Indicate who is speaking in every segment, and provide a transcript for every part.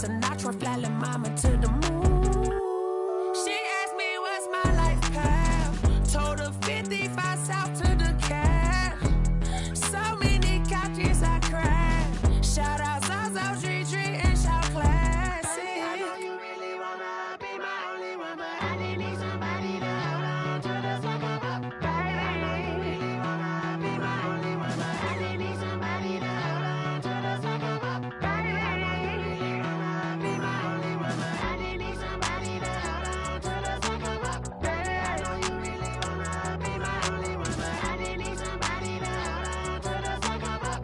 Speaker 1: Sinatra, flying mama to the moon. She asked me what's my life path. Told her 55 south to the cab. So many couches I cried. Shout out Zaza, Tree Tree, and shout classic. I know you really wanna be my only one, but I didn't need somebody to hold on to the sucker up, baby. I know you really wanna be my only one, but I didn't need somebody to hold on to the sucker up, baby. I know you really wanna be my only one, but I didn't need somebody to hold on to the sucker up, baby. I know you really wanna be my only one, but I didn't need somebody to hold on to the sucker up.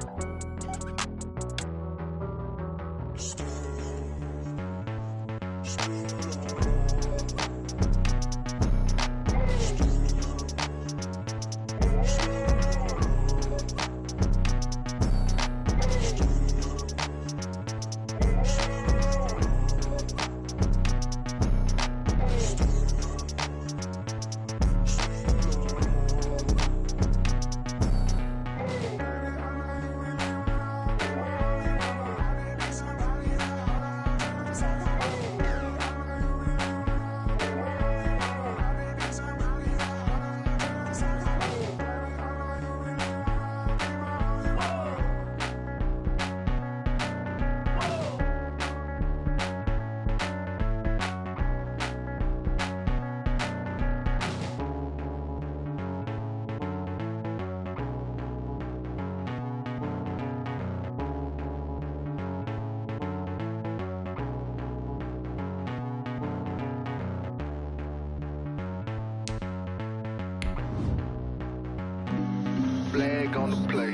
Speaker 2: Flag on the play.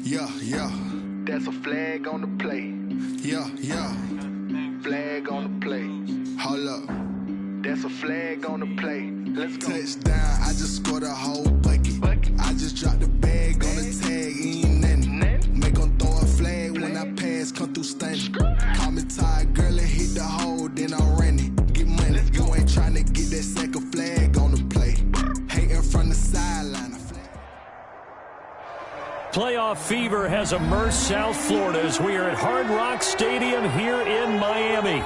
Speaker 3: Yeah, yeah.
Speaker 2: That's a flag on the play.
Speaker 3: Yeah, yeah.
Speaker 2: Flag on the play.
Speaker 3: Hold up.
Speaker 2: That's a flag on the play. Let's go.
Speaker 3: Touchdown, I just scored a whole bucket. I just dropped the bag on the tag, ain't nothing. Make 'em throw a flag when I pass, come through stunning. Call me tired, girl, and hit the hole, then I'm running. Get money, you ain't tryna get that second flag on the play. Hating from the sideline.
Speaker 4: Playoff fever has immersed South Florida as we are at Hard Rock Stadium here in Miami.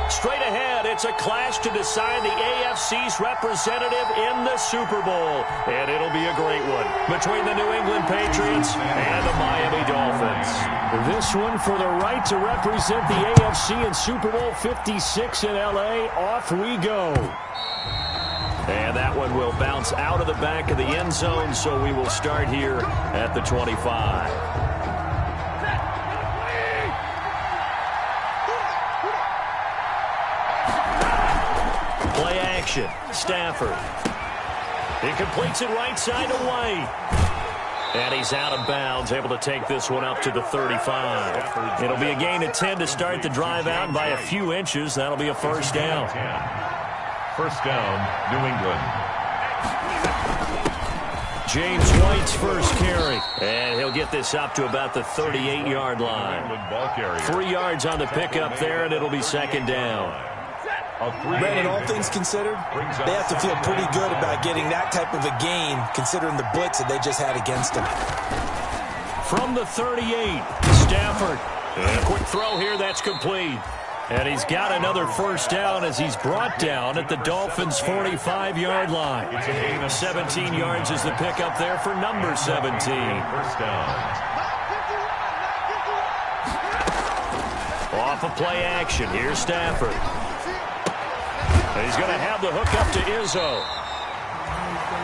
Speaker 4: Straight ahead, it's a clash to decide the AFC's representative in the Super Bowl. And it'll be a great one between the New England Patriots and the Miami Dolphins. This one for the right to represent the AFC in Super Bowl 56 in L.A. Off we go. And that one will bounce out of the back of the end zone, so we will start here at the 25. Play action. Stafford. He completes it right side to White. And he's out of bounds, able to take this one up to the 35. It'll be a gain of 10 to start the drive out by a few inches. That'll be a first down.
Speaker 5: First down, New England.
Speaker 4: James White's first carry. And he'll get this up to about the 38-yard line. 3 yards on the pickup there, and it'll be second down.
Speaker 6: Brandon, all things considered, they have to feel pretty good about getting that type of a gain, considering the blitz that they just had against them.
Speaker 4: From the 38, Stafford. And a quick throw here, that's complete. And he's got another first down as he's brought down at the Dolphins' 45-yard line. 17 yards is the pickup there for number 17.
Speaker 5: First down.
Speaker 4: Off of play action, here's Stafford. And he's going to have the hook up to Izzo.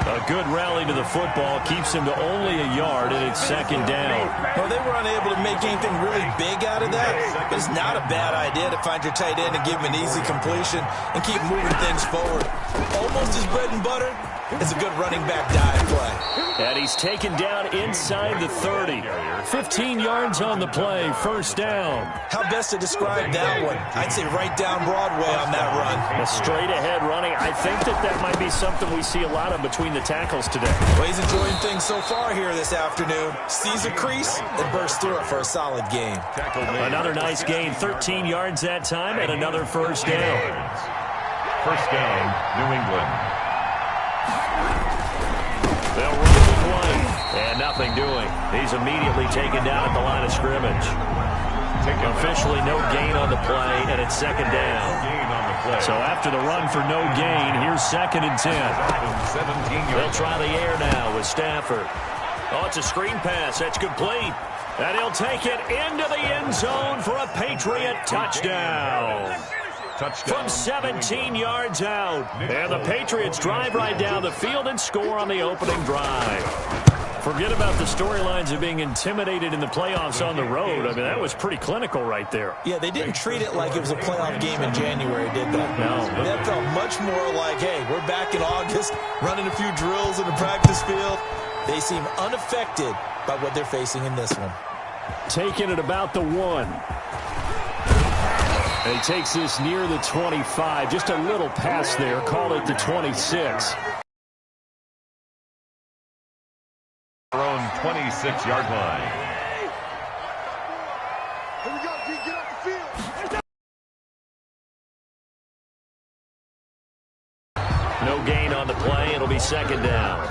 Speaker 4: A good rally to the football keeps him to only a yard, and it's second down.
Speaker 6: Well, they were unable to make anything really big out of that, but it's not a bad idea to find your tight end and give him an easy completion and keep moving things forward. Almost his bread and butter is a good running back dive play.
Speaker 4: And he's taken down inside the 30. 15 yards on the play, first down.
Speaker 6: How best to describe that one? I'd say right down Broadway on that run.
Speaker 4: A straight ahead running. I think that might be something we see a lot of between the tackles today.
Speaker 6: Well, he's enjoying things so far here this afternoon. Sees a crease and bursts through it for a solid gain.
Speaker 4: Another nice gain, 13 yards that time, and another first down.
Speaker 5: First down, New England.
Speaker 4: They'll run the play, and nothing doing. He's immediately taken down at the line of scrimmage. Officially no gain on the play, and it's second down. So after the run for no gain, here's 2nd and 10. They'll try the air now with Stafford. Oh, it's a screen pass. That's complete. And he'll take it into the end zone for a Patriot touchdown. From 17 yards out. And the Patriots drive right down the field and score on the opening drive. Forget about the storylines of being intimidated in the playoffs on the road. I mean, that was pretty clinical right there.
Speaker 6: Yeah, they didn't treat it like it was a playoff game in January, did they?
Speaker 4: No.
Speaker 6: That felt much more like, hey, we're back in August, running a few drills in the practice field. They seem unaffected by what they're facing in this one.
Speaker 4: Taking it about the 1. And he takes this near the 25. Just a little pass there. Call it the 26.
Speaker 5: Their own 26-yard line.
Speaker 3: Here we go, G, get off the field.
Speaker 4: No gain on the play. It'll be second down.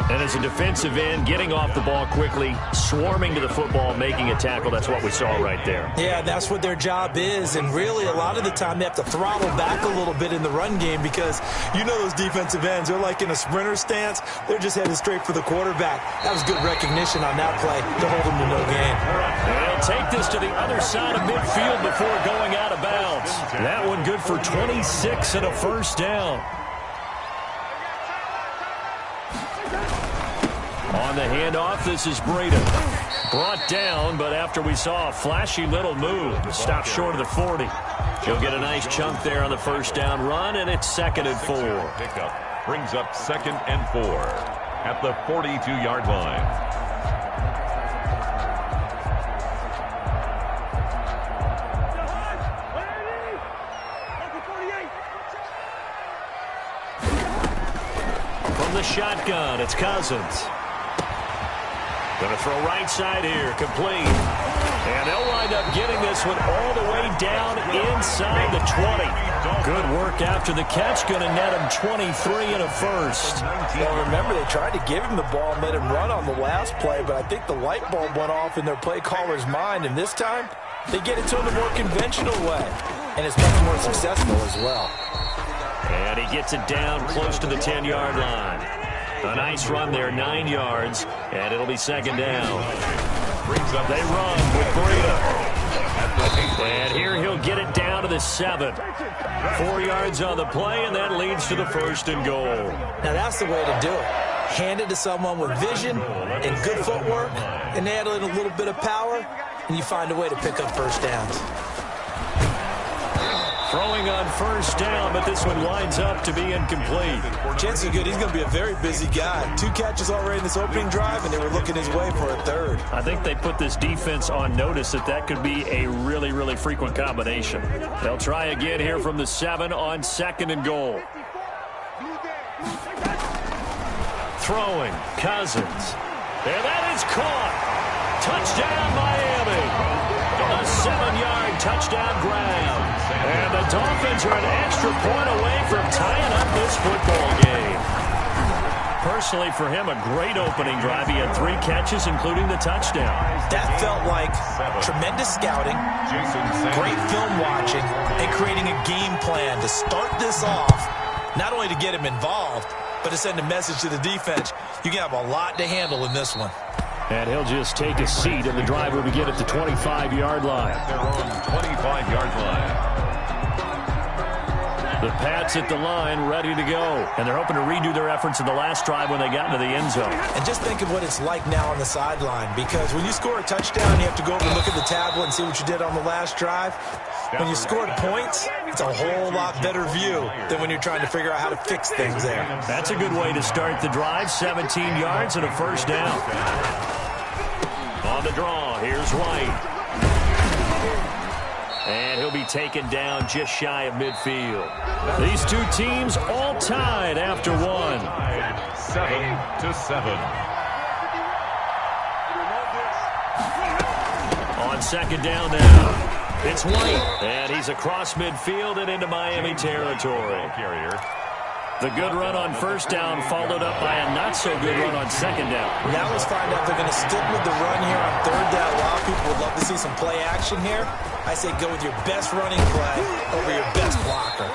Speaker 4: And as a defensive end, getting off the ball quickly, swarming to the football, making a tackle, that's what we saw right there.
Speaker 6: Yeah, that's what their job is, and really a lot of the time they have to throttle back a little bit in the run game because you know those defensive ends, they're like in a sprinter stance. They're just headed straight for the quarterback. That was good recognition on that play to hold them to no gain.
Speaker 4: They'll take this to the other side of midfield before going out of bounds. That one good for 26 and a first down. On the handoff, this is Breida. Brought down, but after we saw a flashy little move, stopped short of the 40. He'll get a nice chunk there on the first down run, and it's 2nd and 4.
Speaker 5: Pickup brings up 2nd and 4 at the 42-yard line.
Speaker 4: From the shotgun, it's Cousins. Going to throw right side here, complete. And they'll wind up getting this one all the way down inside the 20. Good work after the catch, going to net him 23 and a first.
Speaker 6: Well, remember, they tried to give him the ball and let him run on the last play, but I think the light bulb went off in their play caller's mind, and this time they get it to him the more conventional way, and it's much more successful as well.
Speaker 4: And he gets it down close to the 10-yard line. A nice run there, 9 yards, and it'll be second down. They run with Breida. And here he'll get it down to the 7. 4 yards on the play, and that leads to the 1st and goal.
Speaker 6: Now that's the way to do it. Hand it to someone with vision and good footwork, and add in a little bit of power, and you find a way to pick up first downs.
Speaker 4: Throwing on first down, but this one winds up to be incomplete.
Speaker 6: Chances are good he's going to be a very busy guy. 2 catches already in this opening drive, and they were looking his way for a 3rd.
Speaker 4: I think they put this defense on notice that could be a really, really frequent combination. They'll try again here from the 7 on 2nd and goal. Throwing, Cousins. And that is caught. Touchdown, Miami. A 7-yard touchdown grab. And the Dolphins are an extra point away from tying up this football game. Personally, for him, a great opening drive. He had 3 catches, including the touchdown.
Speaker 6: That felt like tremendous scouting, great film watching, and creating a game plan to start this off, not only to get him involved, but to send a message to the defense. You can have a lot to handle in this one.
Speaker 4: And he'll just take a seat, and the drive will begin at the 25-yard line.
Speaker 5: Their own 25-yard line.
Speaker 4: The Pats at the line, ready to go. And they're hoping to redo their efforts in the last drive when they got into the end zone.
Speaker 6: And just think of what it's like now on the sideline, because when you score a touchdown, you have to go over and look at the tablet and see what you did on the last drive. When you scored points, it's a whole lot better view than when you're trying to figure out how to fix things there.
Speaker 4: That's a good way to start the drive. 17 yards and a first down. On the draw, here's White. And he'll be taken down just shy of midfield. These 2 teams all tied after 1.
Speaker 5: 7-7.
Speaker 4: On second down now, it's White. And he's across midfield and into Miami territory.
Speaker 5: Carrier.
Speaker 4: The good run on first down followed up by a not-so-good run on second down.
Speaker 6: Now let's find out if they're going to stick with the run here on third down. A lot of people would love to see some play action here. I say go with your best running play over your best blocker.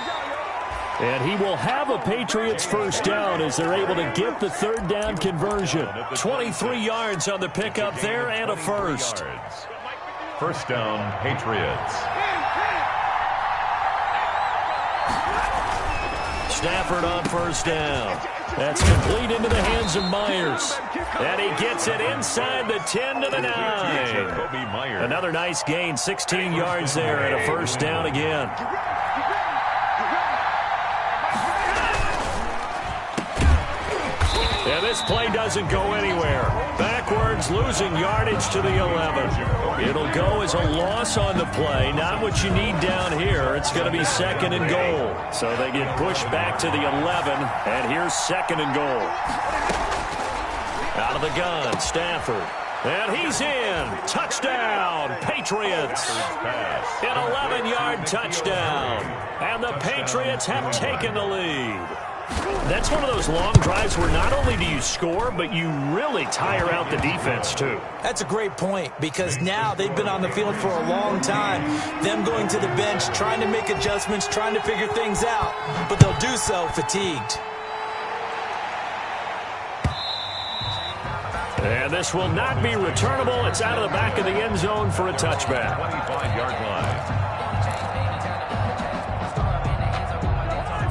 Speaker 4: And he will have a Patriots first down as they're able to get the third down conversion. 23 yards on the pickup there and a first.
Speaker 5: First down, Patriots.
Speaker 4: Stafford on first down. That's complete into the hands of Myers. And he gets it inside the 10 to the 9. Another nice gain, 16 yards there and a first down again. And this play doesn't go anywhere. Backwards, losing yardage to the 11. It'll go as a loss on the play. Not what you need down here. It's going to be second and goal. So they get pushed back to the 11. And here's second and goal. Out of the gun, Stafford. And he's in. Touchdown, Patriots. An 11-yard touchdown. And the Patriots have taken the lead. That's one of those long drives where not only do you score, but you really tire out the defense, too.
Speaker 6: That's a great point, because now they've been on the field for a long time. Them going to the bench, trying to make adjustments, trying to figure things out, but they'll do so fatigued.
Speaker 4: And this will not be returnable. It's out of the back of the end zone for a touchback.
Speaker 5: 25-yard line.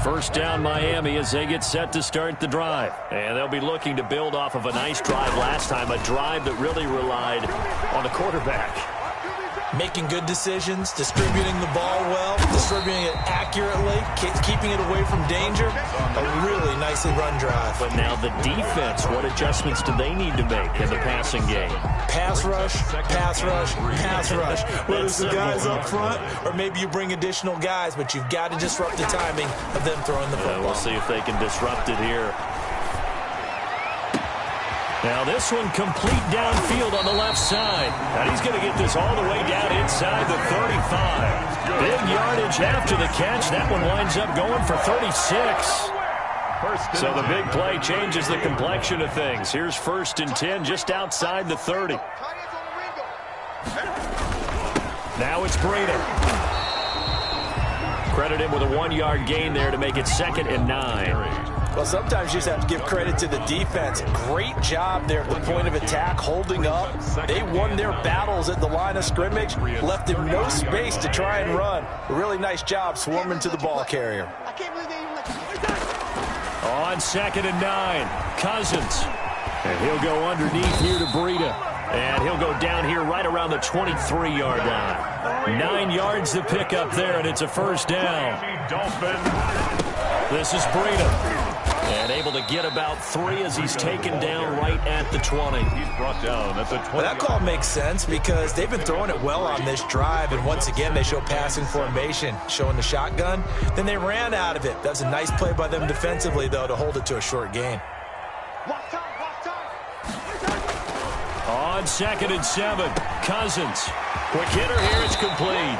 Speaker 4: First down, Miami, as they get set to start the drive. And they'll be looking to build off of a nice drive last time, a drive that really relied on the quarterback.
Speaker 6: Making good decisions, distributing the ball well, distributing it accurately, keeping it away from danger. A really nicely run drive.
Speaker 4: But now the defense, what adjustments do they need to make in the passing game?
Speaker 6: Pass rush, pass rush, pass rush. Whether it's the guys up front or maybe you bring additional guys, but you've got to disrupt the timing of them throwing the football.
Speaker 4: We'll see if they can disrupt it here. Now this one complete downfield on the left side. And he's going to get this all the way down inside the 35. Big yardage after the catch. That one winds up going for 36. So the big play changes the complexion of things. Here's first and 10 just outside the 30. Now it's Breida. Credit him with a 1-yard gain there to make it second and 9.
Speaker 6: Well, sometimes you just have to give credit to the defense. Great job there at the point of attack, holding up. They won their battles at the line of scrimmage, left them no space to try and run. A really nice job swarming to the ball carrier.
Speaker 4: On second and 9, Cousins. And he'll go underneath here to Breida. And he'll go down here right around the 23-yard line. 9 yards to pick up there, and it's a first down. This is Breida. And able to get about 3 as he's taken down right at the 20.
Speaker 5: He's brought down at the 20.
Speaker 6: Well, that call makes sense because they've been throwing it well on this drive. And once again, they show passing formation, showing the shotgun. Then they ran out of it. That was a nice play by them defensively, though, to hold it to a short gain.
Speaker 4: On second and 7, Cousins. Quick hitter here, it's complete.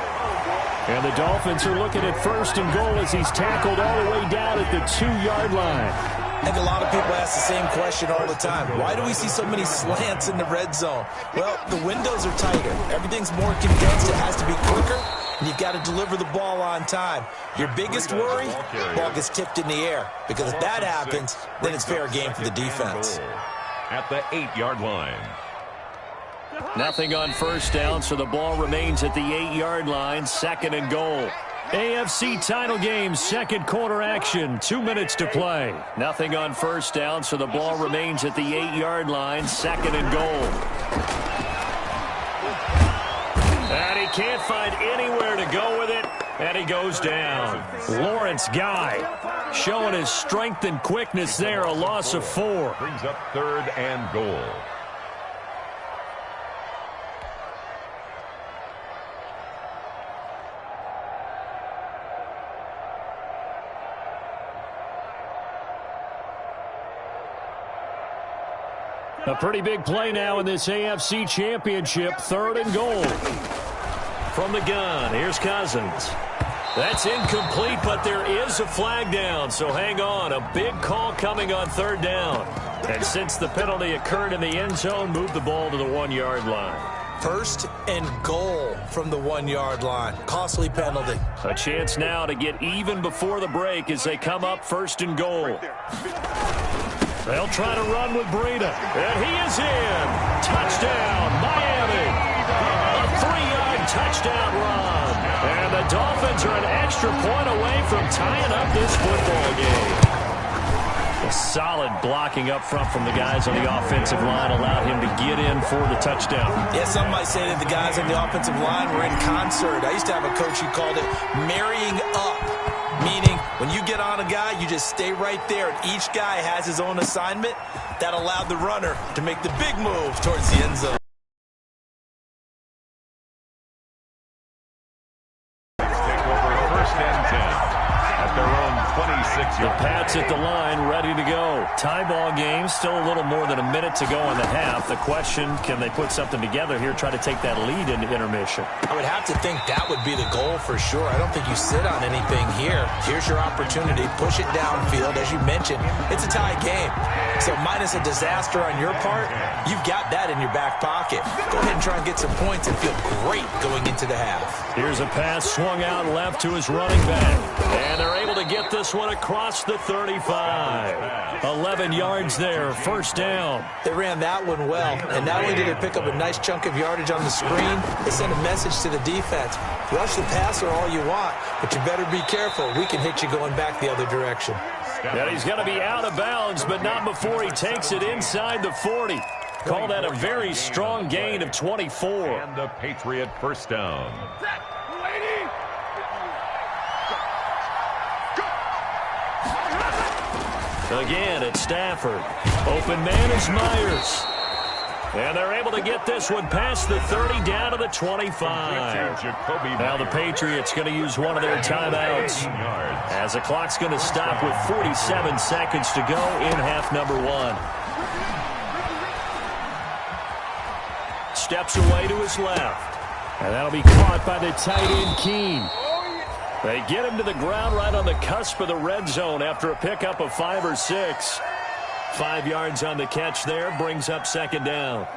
Speaker 4: And the Dolphins are looking at first and goal as he's tackled all the way down at the 2-yard line.
Speaker 6: I think a lot of people ask the same question all the time. Why do we see so many slants in the red zone? Well, the windows are tighter. Everything's more condensed. It has to be quicker. And you've got to deliver the ball on time. Your biggest worry, ball gets tipped in the air. Because if that happens, then it's fair game for the defense.
Speaker 5: At the 8-yard line.
Speaker 4: Nothing on first down, so the ball remains at the 8-yard line, second and goal. AFC title game, second quarter action, 2 minutes to play. Nothing on first down, so the ball remains at the 8-yard line, second and goal. And he can't find anywhere to go with it, and he goes down. Lawrence Guy showing his strength and quickness there, a loss of 4.
Speaker 5: Brings up third and goal.
Speaker 4: A pretty big play now in this AFC Championship, third and goal. From the gun, here's Cousins. That's incomplete, but there is a flag down, so hang on. A big call coming on third down. And since the penalty occurred in the end zone, move the ball to the 1-yard line.
Speaker 6: First and goal from the 1-yard line. Costly penalty.
Speaker 4: A chance now to get even before the break as they come up first and goal. They'll try to run with Breida. And he is in. Touchdown, Miami. A 3-yard touchdown run. And the Dolphins are an extra point away from tying up this football game. A solid blocking up front from the guys on the offensive line allowed him to get in for the touchdown.
Speaker 6: Yeah, some might say that the guys on the offensive line were in concert. I used to have a coach who called it marrying up, meaning when you get on a guy, you just stay right there, and each guy has his own assignment. That allowed the runner to make the big move towards the end zone.
Speaker 5: Take over first and 10 at their own 26.
Speaker 4: The Pats at the line, ready to go. Tie ball game, still a little more than a minute to go in the half. The question, can they put something together here, try to take that lead into intermission?
Speaker 6: I would have to think that would be the goal for sure. I don't think you sit on anything here. Here's your opportunity. Push it downfield. As you mentioned, it's a tie game. So minus a disaster on your part, you've got that in your back pocket. Go ahead and try and get some points and feel great going into the half.
Speaker 4: Here's a pass swung out left to his running back. And they're able to get this one across the 35. 11 yards there, first down.
Speaker 6: They ran that one well, and not only did they pick up a nice chunk of yardage on the screen, they sent a message to the defense. Rush the passer all you want, but you better be careful. We can hit you going back the other direction.
Speaker 4: And he's going to be out of bounds, but not before he takes it inside the 40. Call that a very strong gain of 24.
Speaker 5: And the Patriot first down.
Speaker 4: Again, it's Stafford. Open man is Myers. And they're able to get this one past the 30 down to the 25. Now the Patriots going to use one of their timeouts as the clock's going to stop with 47 seconds to go in half number 1. Steps away to his left. And that'll be caught by the tight end, Keene. They get him to the ground right on the cusp of the red zone after a pickup of 5 or 6. 5 yards on the catch there, brings up second down.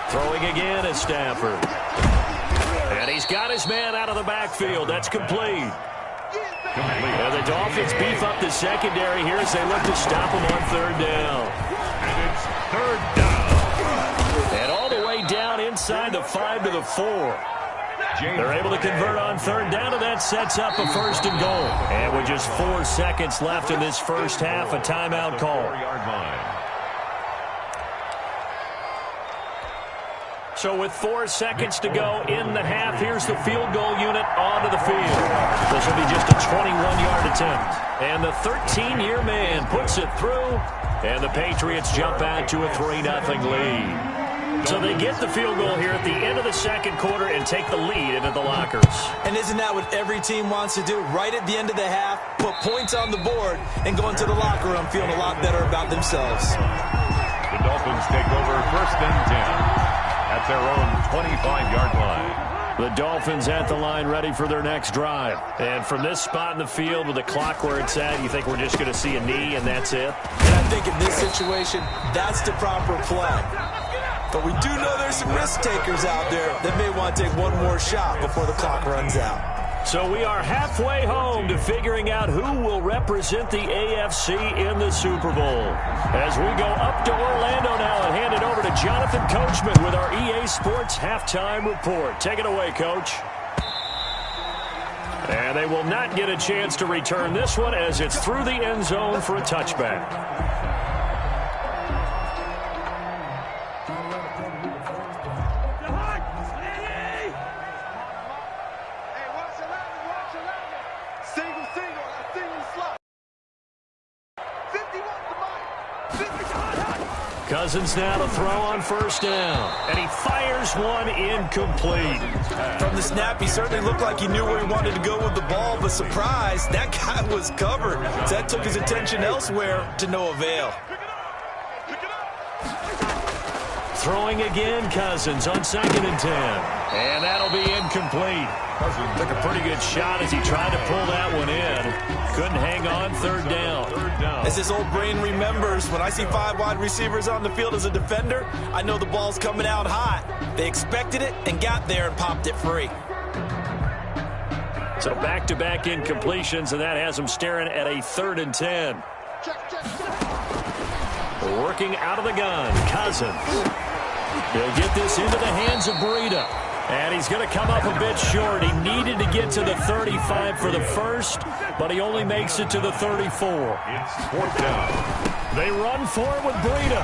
Speaker 4: Throwing again is Stafford. And he's got his man out of the backfield. That's complete. And the Dolphins beef up the secondary here as they look to stop him on third down.
Speaker 5: And it's third down.
Speaker 4: And all the way down inside the 5 to the 4. They're able to convert on third down, and that sets up a first and goal. And with just 4 seconds left in this first half, a timeout call. So with 4 seconds to go in the half, here's the field goal unit onto the field. This will be just a 21-yard attempt. And the 13-year man puts it through, and the Patriots jump out to a 3-0 lead. So they get the field goal here at the end of the second quarter and take the lead into the lockers.
Speaker 6: And isn't that what every team wants to do? Right at the end of the half, put points on the board, and go into the locker room feeling a lot better about themselves.
Speaker 5: The Dolphins take over first and 10 at their own 25-yard line.
Speaker 4: The Dolphins at the line ready for their next drive. And from this spot in the field with the clock where it's at, you think we're just going to see a knee and that's it?
Speaker 6: And I think in this situation, that's the proper play. But we do know there's some risk takers out there that may want to take one more shot before the clock runs out.
Speaker 4: So we are halfway home to figuring out who will represent the AFC in the Super Bowl. As we go up to Orlando now and hand it over to Jonathan Coachman with our EA Sports Halftime Report. Take it away, Coach. And they will not get a chance to return this one as it's through the end zone for a touchback. Cousins now to throw on first down. And he fires one incomplete.
Speaker 6: From the snap, he certainly looked like he knew where he wanted to go with the ball, but surprise, that guy was covered. So that took his attention elsewhere to no avail.
Speaker 4: Throwing again, Cousins on 2nd and 10. And that'll be incomplete. Took a pretty good shot as he tried to pull that one in. Couldn't hang on, 3rd down.
Speaker 6: As his old brain remembers, when I see 5 wide receivers on the field as a defender, I know the ball's coming out hot. They expected it and got there and popped it free.
Speaker 4: So back-to-back incompletions, and that has him staring at a 3rd and 10. Working out of the gun, Cousins. He'll get this into the hands of Breida. And he's going to come up a bit short. He needed to get to the 35 for the first, but he only makes it to the 34.
Speaker 5: It's 4th down.
Speaker 4: They run for it with Breida.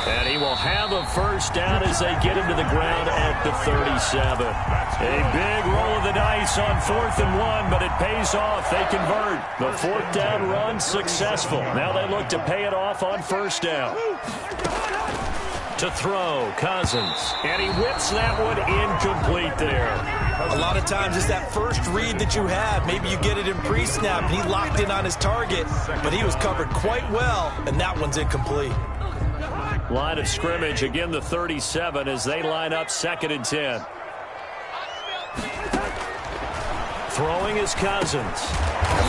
Speaker 4: And he will have a first down as they get him to the ground at the 37. A big roll of the dice on 4th and 1, but it pays off. They convert. The 4th down run successful. Now they look to pay it off on 1st down. To throw, Cousins. And he whips that one incomplete there.
Speaker 6: A lot of times it's that first read that you have. Maybe you get it in pre-snap, and he locked in on his target, but he was covered quite well, and that one's incomplete.
Speaker 4: Line of scrimmage, again the 37 as they line up 2nd and 10. Throwing is Cousins.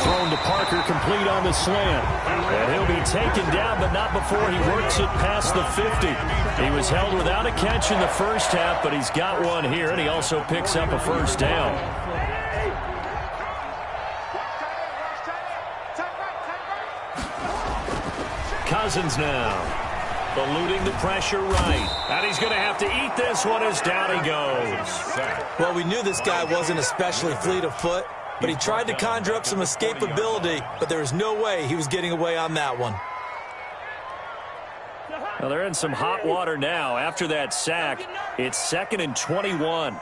Speaker 4: Thrown to Parker, complete on the slant. And he'll be taken down, but not before he works it past the 50. He was held without a catch in the first half, but he's got one here, and he also picks up a first down. Cousins now. Eluding the pressure right. And he's going to have to eat this one as down he goes.
Speaker 6: Well, we knew this guy wasn't especially fleet of foot, but he tried to conjure up some escapability, but there was no way he was getting away on that one.
Speaker 4: Well, they're in some hot water now. After that sack, it's 2nd and 21.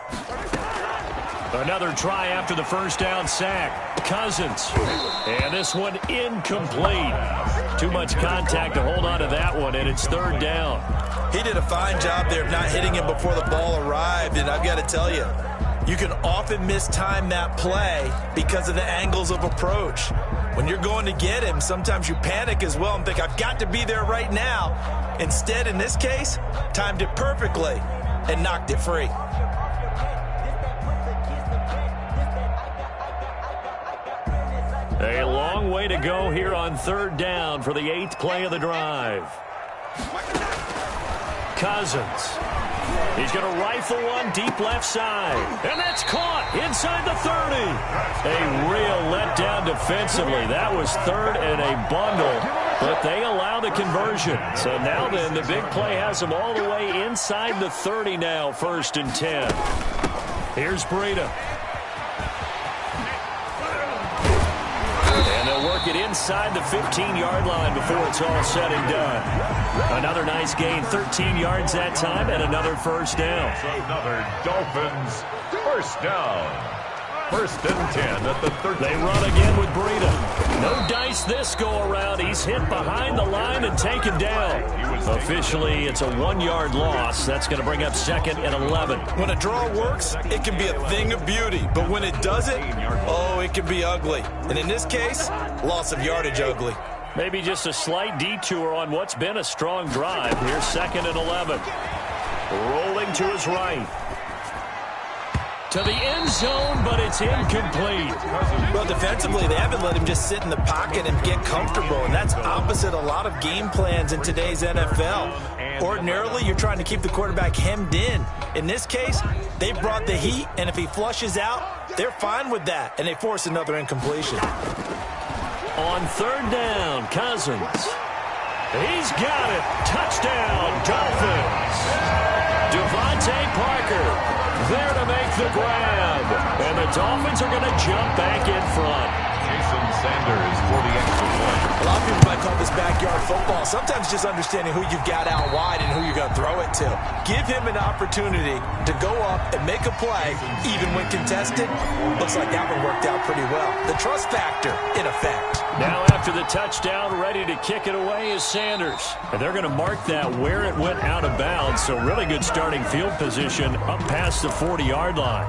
Speaker 4: Another try after the first down sack. Cousins. And this one incomplete. Too much contact to hold on to that one, and it's 3rd down.
Speaker 6: He did a fine job there of not hitting him before the ball arrived, and I've got to tell you, you can often mistime that play because of the angles of approach. When you're going to get him, sometimes you panic as well and think, I've got to be there right now. Instead, in this case, timed it perfectly and knocked it free.
Speaker 4: A long way to go here on 3rd down for the 8th play of the drive. Cousins. He's going to rifle one deep left side. And that's caught inside the 30. A real letdown defensively. That was 3rd and a bundle, but they allow the conversion. So now then, the big play has them all the way inside the 30 now, 1st and 10. Here's Breida. And they'll work it inside the 15-yard line before it's all said and done. Another nice gain, 13 yards that time, and another first down.
Speaker 5: Another Dolphins first down. 1st and 10 at the 13.
Speaker 4: They run again with Breida. No dice this go-around. He's hit behind the line and taken down. Officially, it's a 1-yard loss. That's going to bring up 2nd and 11.
Speaker 6: When a draw works, it can be a thing of beauty. But when it doesn't, oh, it can be ugly. And in this case, loss of yardage ugly.
Speaker 4: Maybe just a slight detour on what's been a strong drive. Here's 2nd and 11. Rolling to his right. To the end zone, but it's incomplete.
Speaker 6: Well, defensively, they haven't let him just sit in the pocket and get comfortable, and that's opposite a lot of game plans in today's NFL. Ordinarily, you're trying to keep the quarterback hemmed in. In this case, they brought the heat, and if he flushes out, they're fine with that, and they force another incompletion.
Speaker 4: On 3rd down, Cousins. He's got it. Touchdown, Dolphins. Devontae Parker there to make the grab. And the Dolphins are going to jump back in front.
Speaker 5: Jason Sanders for the extra point.
Speaker 6: A lot of people might call this backyard football. Sometimes just understanding who you've got out wide and who you're going to throw it to. Give him an opportunity to go up and make a play, even when contested. Looks like that one worked out pretty well. The trust factor in effect.
Speaker 4: Now after the touchdown, ready to kick it away is Sanders. And they're going to mark that where it went out of bounds. So really good starting field position up past the 40-yard line.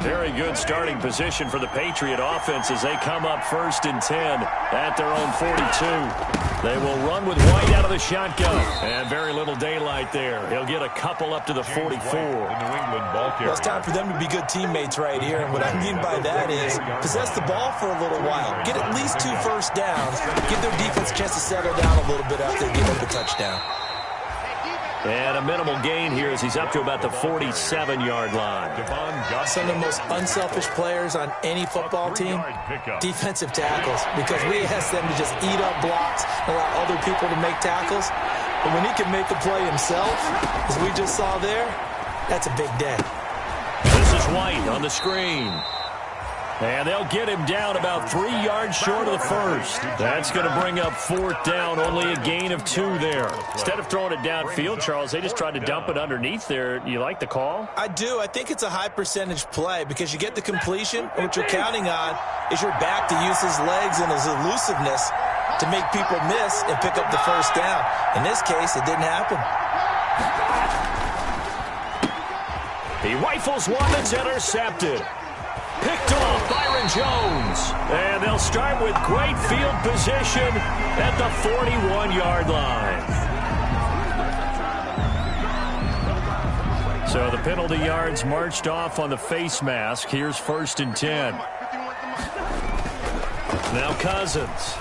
Speaker 4: Very good starting position for the Patriot offense as they come up 1st and 10 at their own 42. They will run with White out of the shotgun. And very little daylight there. He'll get a couple up to the 44.
Speaker 6: Well, it's time for them to be good teammates right here. And what I mean by that is possess the ball for a little while. Get at least 2 first downs. Give their defense a chance to settle down a little bit after they give up a touchdown.
Speaker 4: And a minimal gain here as he's up to about the 47-yard line.
Speaker 6: Some of the most unselfish players on any football team, defensive tackles, because we ask them to just eat up blocks and allow other people to make tackles. But when he can make the play himself, as we just saw there, that's a big day.
Speaker 4: This is White on the screen. And they'll get him down about 3 yards short of the first. That's going to bring up 4th down, only a gain of 2 there. Instead of throwing it downfield, Charles, they just tried to dump it underneath there. You like the call?
Speaker 6: I do. I think it's a high-percentage play because you get the completion, and what you're counting on is your back to use his legs and his elusiveness to make people miss and pick up the first down. In this case, it didn't happen.
Speaker 4: He rifles one that's intercepted. Picked off Byron Jones. And they'll start with great field position at the 41-yard line. So the penalty yards marched off on the face mask. Here's 1st and 10. Now Cousins.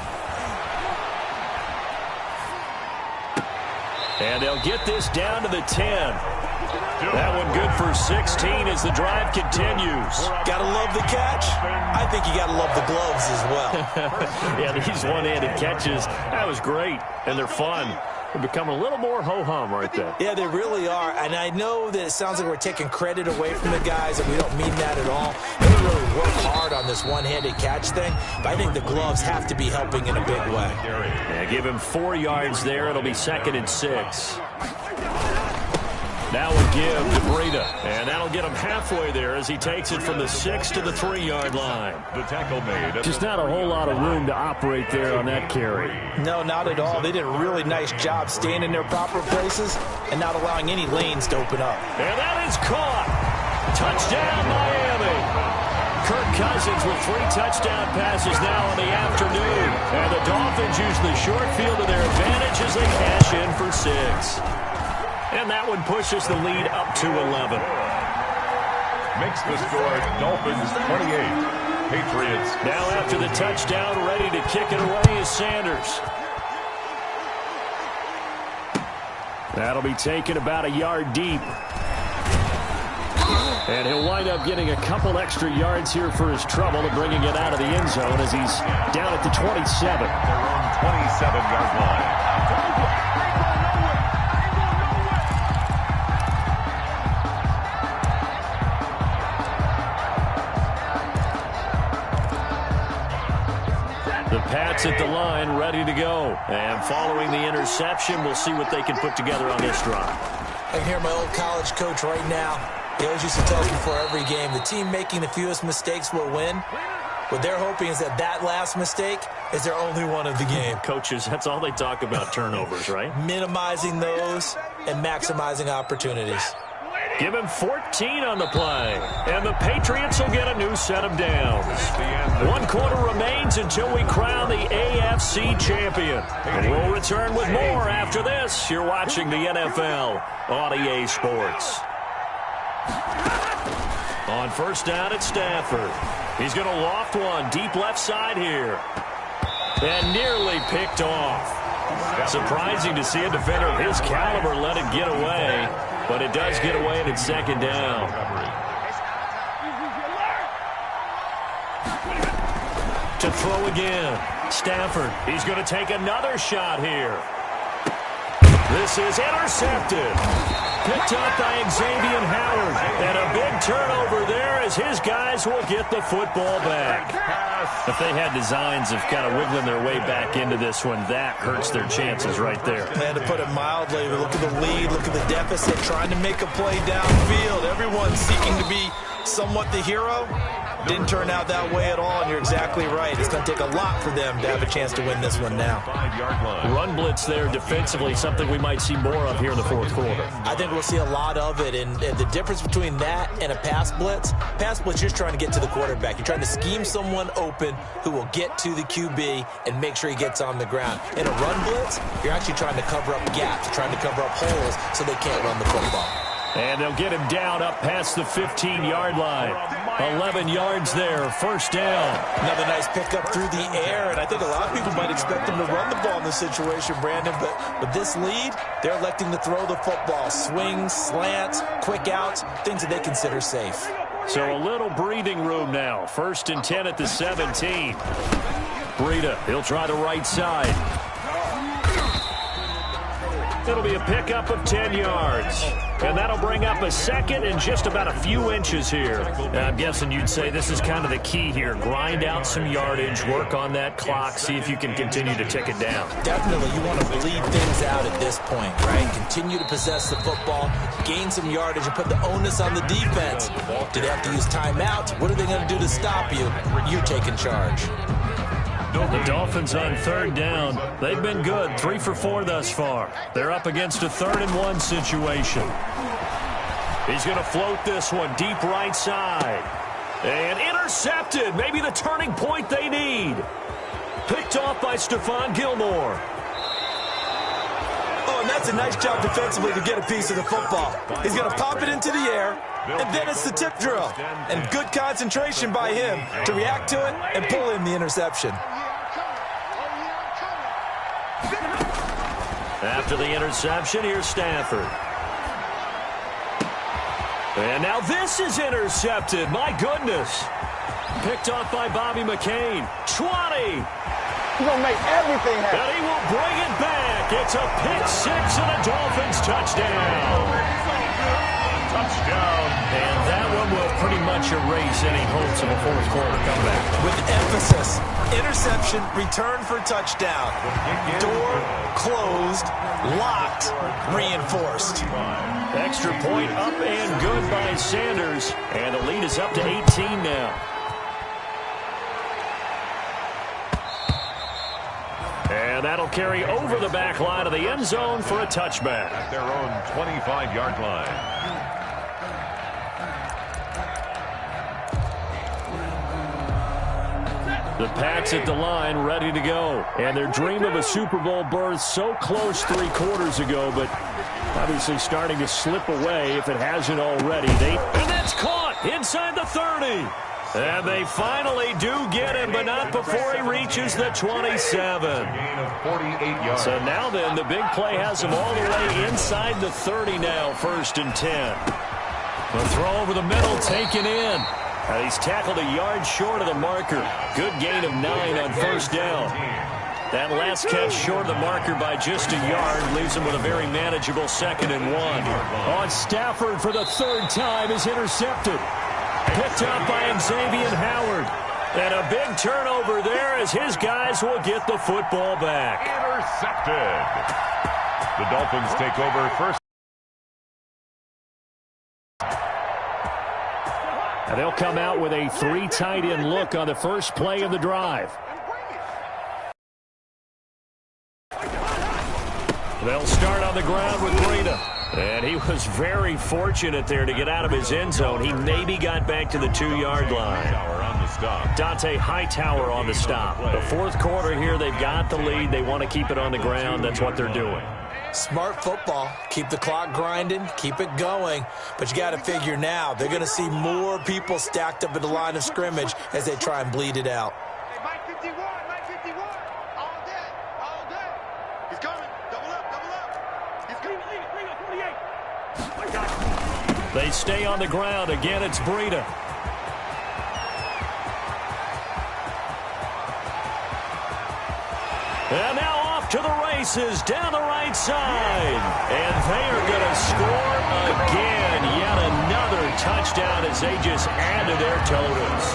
Speaker 4: And they'll get this down to the 10. That one good for 16 as the drive continues.
Speaker 6: Gotta love the catch. I think you gotta love the gloves as well.
Speaker 4: Yeah, these one-handed catches, that was great, and they're fun. They become a little more ho-hum right there.
Speaker 6: Yeah, they really are, and I know that it sounds like we're taking credit away from the guys, and we don't mean that at all. They really work hard on this one-handed catch thing, but I think the gloves have to be helping in a big way.
Speaker 4: Yeah, give him 4 yards there. It'll be 2nd and 6. Now we'll give to Breida, and that'll get him halfway there as he takes it from the 6 to the 3-yard line.
Speaker 5: The tackle made.
Speaker 4: Just not a whole lot of room to operate there on that carry.
Speaker 6: No, not at all. They did a really nice job staying in their proper places and not allowing any lanes to open up.
Speaker 4: And that is caught. Touchdown, Miami. Kirk Cousins with 3 touchdown passes now in the afternoon. And the Dolphins use the short field to their advantage as they cash in for 6. And that one pushes the lead up to 11.
Speaker 5: Makes the score Dolphins 28, Patriots.
Speaker 4: Now after the touchdown, ready to kick it away is Sanders. That'll be taken about a yard deep. And he'll wind up getting a couple extra yards here for his trouble and bringing it out of the end zone as he's down at the 27.
Speaker 5: Their own 27-yard line.
Speaker 4: Pats at the line, ready to go. And following the interception, we'll see what they can put together on this drive.
Speaker 6: I can hear my old college coach right now. He always used to tell us before every game, the team making the fewest mistakes will win. What they're hoping is that that last mistake is their only one of the game.
Speaker 4: Coaches, that's all they talk about, turnovers, right?
Speaker 6: Minimizing those and maximizing opportunities.
Speaker 4: Give him 14 on the play. And the Patriots will get a new set of downs. 1 quarter remains until we crown the AFC champion. And we'll return with more after this. You're watching the NFL on EA Sports. On 1st down at Stafford. He's going to loft one deep left side here. And nearly picked off. Surprising to see a defender of his caliber let it get away. But it does get away and it's 2nd down. To throw again. Stafford. He's going to take another shot here. This is intercepted. Picked up by Xavier Howard. And a big turnover there as his guys will get the football back. If they had designs of kind of wiggling their way back into this one, that hurts their chances right there.
Speaker 6: And to put it mildly, look at the lead, look at the deficit, trying to make a play downfield. Everyone's seeking to be somewhat the hero. Didn't turn out that way at all, and you're exactly right. It's going to take a lot for them to have a chance to win this one now.
Speaker 4: Run blitz there defensively, something we might see more of here in the fourth quarter.
Speaker 6: I think we'll see a lot of it, and the difference between that and a pass blitz, you're just trying to get to the quarterback. You're trying to scheme someone open who will get to the QB and make sure he gets on the ground. In a run blitz, you're actually trying to cover up gaps, trying to cover up holes so they can't run the football.
Speaker 4: And they'll get him down up past the 15-yard line. 11 yards there, first down.
Speaker 6: Another nice pickup through the air, and I think a lot of people might expect them to run the ball in this situation, Brandon, but with this lead, they're electing to throw the football. Swings, slants, quick outs, things that they consider safe.
Speaker 4: So a little breathing room now. First and 10 at the 17. Breida, he'll try the right side. It'll be a pickup of 10 yards. And that'll bring up a second and just about a few inches here. I'm guessing you'd say this is kind of the key here. Grind out some yardage, work on that clock, see if you can continue to tick it down.
Speaker 6: Definitely, you want to bleed things out at this point, right? Continue to possess the football, gain some yardage, and put the onus on the defense. Do they have to use timeouts? What are they going to do to stop you? You're taking charge.
Speaker 4: The Dolphins on third down. They've been good, 3 for 4 thus far. They're up against a 3rd and 1 situation. He's going to float this one deep right side. And intercepted. Maybe the turning point they need. Picked off by Stephon Gilmore.
Speaker 6: Oh, and that's a nice job defensively to get a piece of the football. He's going to pop it into the air, and then it's the tip drill. And good concentration by him to react to it and pull in the interception.
Speaker 4: After the interception, here's Stafford. And now this is intercepted. My goodness. Picked off by Bobby McCain. 20.
Speaker 7: He's going to make everything happen.
Speaker 4: And he will bring it back. It's a pick six and a Dolphins touchdown.
Speaker 5: Touchdown.
Speaker 4: And that one will pretty much erase any hopes of a fourth quarter comeback.
Speaker 6: With emphasis, interception, return for touchdown. Door closed, locked, reinforced.
Speaker 4: Extra point up and good by Sanders. And the lead is up to 18 now. And that'll carry over the back line of the end zone for a touchback.
Speaker 5: At their own 25-yard line.
Speaker 4: The Pats at the line, ready to go. And their dream of a Super Bowl berth so close 3 quarters ago, but obviously starting to slip away if it hasn't already. And that's caught inside the 30. And they finally do get him, but not before he reaches the 27. So now then, the big play has him all the way inside the 30 now, 1st and 10. The throw over the middle, taken in. And he's tackled a yard short of the marker. Good gain of 9 on 1st down. That last catch short of the marker by just a yard leaves him with a very manageable 2nd and 1. On Stafford for the 3rd time is intercepted. Picked up by Xavier Howard. And a big turnover there as his guys will get the football back.
Speaker 5: Intercepted. The Dolphins take over first.
Speaker 4: And they'll come out with a 3 tight end look on the first play of the drive. They'll start on the ground with Breida. And he was very fortunate there to get out of his end zone. He maybe got back to the 2-yard line. Dante Hightower on the stop. The 4th quarter here, they've got the lead. They want to keep it on the ground. That's what they're doing.
Speaker 6: Smart football. Keep the clock grinding. Keep it going. But you got to figure now, they're going to see more people stacked up at the line of scrimmage as they try and bleed it out.
Speaker 7: Hey, Mike 51, Mike 51. All day, all day. He's coming. Double up, double up. He's coming. Bring up 48.
Speaker 4: They stay on the ground. Again, it's Breida. And now off to the races down the right side. And they are going to score again. Yet another touchdown as they just add to their totals.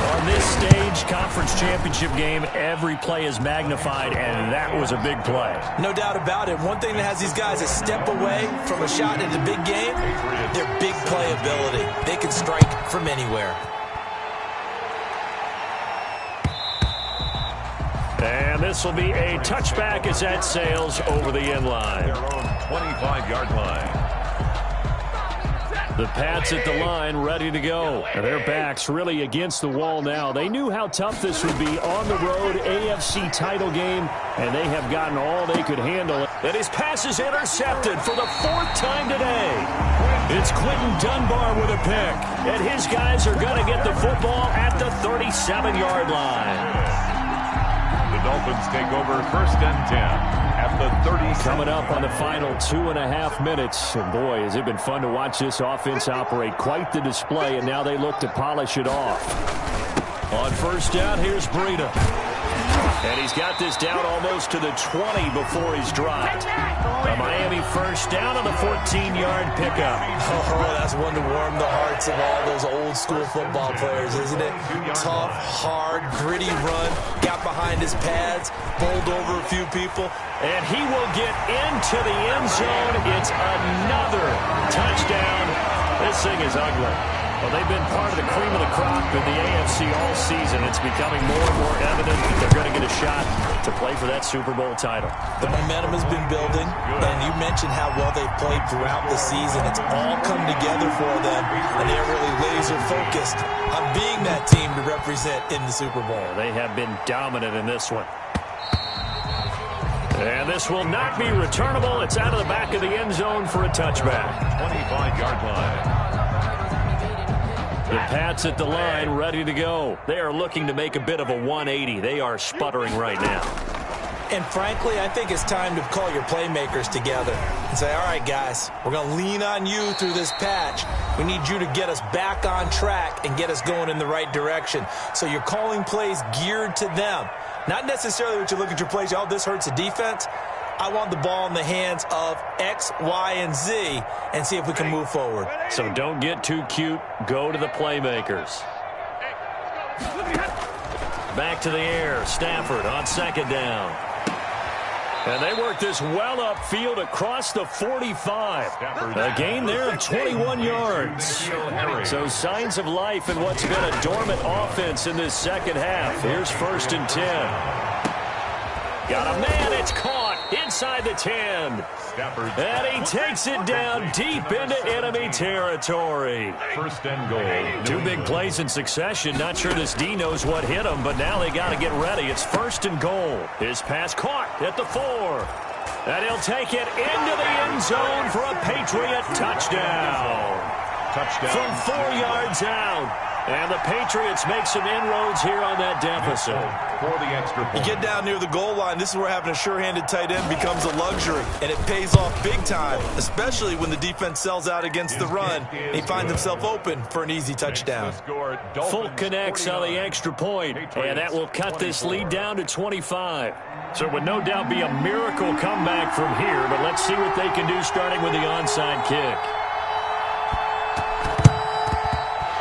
Speaker 4: On this stage, conference championship game, every play is magnified, and that was a big play.
Speaker 6: No doubt about it. One thing that has these guys a step away from a shot in the big game, their big play ability. They can strike from anywhere.
Speaker 4: And this will be a touchback as that sails over the end line.
Speaker 5: Their own 25-yard line.
Speaker 4: The Pats at the line, ready to go. And their backs really against the wall now. They knew how tough this would be on the road, AFC title game, and they have gotten all they could handle. And his pass is intercepted for the 4th time today. It's Quentin Dunbar with a pick, and his guys are going to get the football at the 37-yard line.
Speaker 5: The Dolphins take over 1st and 10 at the 30.
Speaker 4: Coming up on the final 2.5 minutes. And boy, has it been fun to watch this offense operate. Quite the display, and now they look to polish it off. On 1st down, here's Breida. And he's got this down almost to the 20 before he's dropped. A Miami 1st down on the 14-yard pickup.
Speaker 6: Oh, that's one to warm the hearts of all those old-school football players, isn't it? Tough, hard, gritty run. Got behind his pads, bowled over a few people.
Speaker 4: And he will get into the end zone. It's another touchdown. This thing is ugly. Well, they've been part of the cream of the crop in the AFC all season. It's becoming more and more evident that they're going to get a shot to play for that Super Bowl title.
Speaker 6: The momentum has been building, and you mentioned how well they've played throughout the season. It's all come together for them, and they're really laser-focused on being that team to represent in the Super Bowl.
Speaker 4: They have been dominant in this one. And this will not be returnable. It's out of the back of the end zone for a touchback.
Speaker 5: 25-yard line.
Speaker 4: The Pats at the line, ready to go. They are looking to make a bit of a 180. They are sputtering right now.
Speaker 6: And frankly, I think it's time to call your playmakers together and say, all right, guys, we're going to lean on you through this patch. We need you to get us back on track and get us going in the right direction. So you're calling plays geared to them. Not necessarily what you look at your plays, oh, this hurts the defense. I want the ball in the hands of X, Y, and Z and see if we can move forward.
Speaker 4: So don't get too cute. Go to the playmakers. Back to the air. Stafford on 2nd down. And they work this well upfield across the 45. A gain there of 21 yards. So signs of life in what's been a dormant offense in this second half. Here's 1st and 10. Got a man. It's caught inside the 10. And he takes it down deep into enemy territory.
Speaker 5: 1st and goal.
Speaker 4: 2 big plays in succession. Not sure this D knows what hit him, but now they got to get ready. It's 1st and goal. His pass caught at the 4. And he'll take it into the end zone for a Patriot touchdown. From 4 yards out. And the Patriots make some inroads here on that deficit.
Speaker 5: For the extra point.
Speaker 6: You get down near the goal line, this is where having a sure-handed tight end becomes a luxury. And it pays off big time, especially when the defense sells out against the run. And he finds himself open for an easy touchdown.
Speaker 4: Fulk connects on the extra point, and that will cut this lead down to 25. So it would no doubt be a miracle comeback from here, but let's see what they can do starting with the onside kick.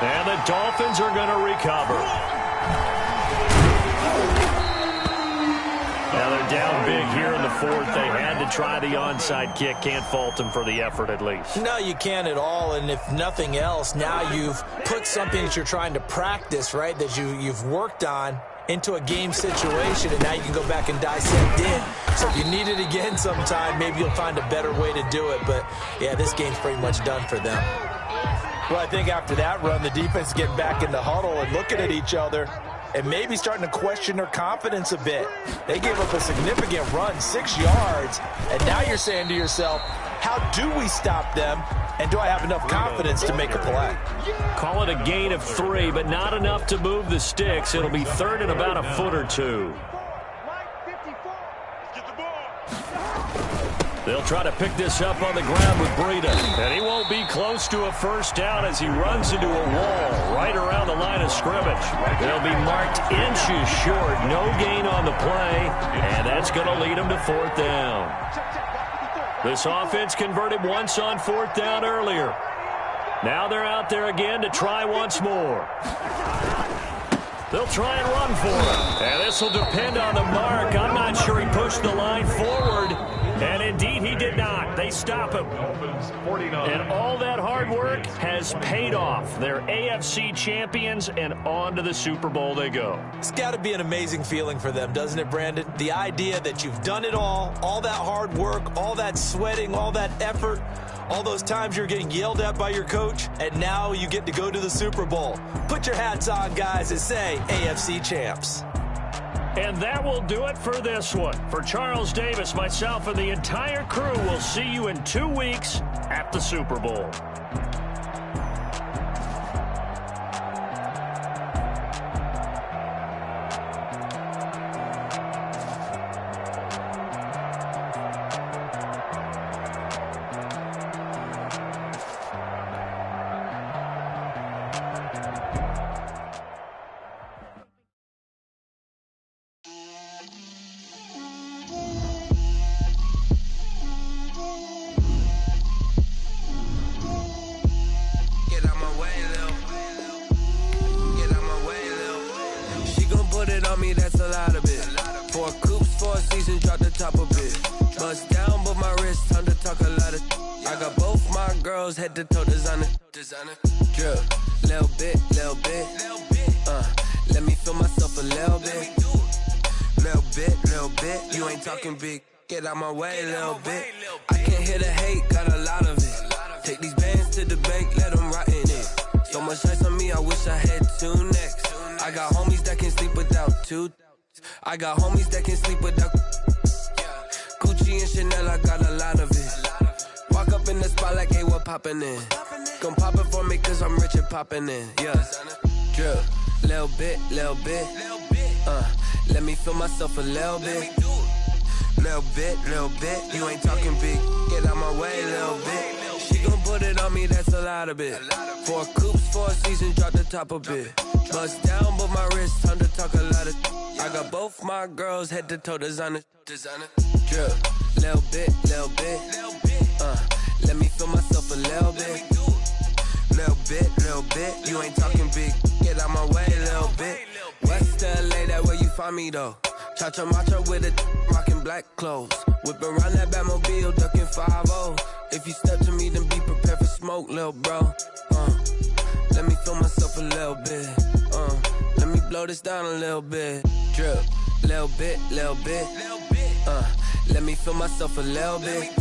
Speaker 4: And the Dolphins are going to recover. Now they're down big here in the 4th. They had to try the onside kick. Can't fault them for the effort at least.
Speaker 6: No, you can't at all. And if nothing else, now you've put something that you're trying to practice, right, that you've worked on into a game situation, and now you can go back and dissect it. So if you need it again sometime, maybe you'll find a better way to do it. But, yeah, this game's pretty much done for them. Well, I think after that run, the defense is getting back in the huddle and looking at each other and maybe starting to question their confidence a bit. They gave up a significant run, 6 yards, and now you're saying to yourself, how do we stop them, and do I have enough confidence to make a play?
Speaker 4: Call it a gain of 3, but not enough to move the sticks. It'll be 3rd and about a foot or 2. They'll try to pick this up on the ground with Breida. And he won't be close to a 1st down as he runs into a wall right around the line of scrimmage. They'll be marked inches short. No gain on the play. And that's going to lead them to 4th down. This offense converted once on 4th down earlier. Now they're out there again to try once more. They'll try and run for him. And this will depend on the mark. I'm not sure he pushed the line forward. And indeed, he did not. They stop him. And all that hard work has paid off. They're AFC champions, and on to the Super Bowl they go.
Speaker 6: It's got to be an amazing feeling for them, doesn't it, Brandon? The idea that you've done it all that hard work, all that sweating, all that effort, all those times you're getting yelled at by your coach, and now you get to go to the Super Bowl. Put your hats on, guys, and say AFC champs.
Speaker 4: And that will do it for this one. For Charles Davis, myself, and the entire crew, we'll see you in 2 weeks at the Super Bowl.
Speaker 1: Head to toe designer, drip, little bit, let me feel myself a little bit, you ain't talking big, get out my way a little bit, I can't hear the hate, got a lot of it, take these bands to the bank, let them rot in it, so much ice on me, I wish I had 2 necks, I got homies that can sleep without 2, I got homies that can sleep without, Gucci and Chanel, I got a lot of it. Walk up in the spot like, hey, what poppin' in? Come pop it for me, cause I'm rich and poppin' in, yeah. Drip, little bit, let me feel myself a little bit. Little bit, you ain't talking big, get out my way a little bit. She gon' put it on me, that's a lot of it. 4 coops, 4 seasons, drop the top a bit. Bust down, but my wrist, time to talk a lot of. I got both my girls, head to toe designer. Drip, little bit, let me feel myself a little bit. Little bit, you ain't talking big, get out my way a little bit. West LA, that where you find me though. Cha-cha macha with a rockin' black clothes. Whip around that Batmobile, ducking 5-0. If you step to me, then be prepared for smoke, little bro. Let me feel myself a little bit. Let me blow this down a little bit. Drip, little bit, let me feel myself a little bit.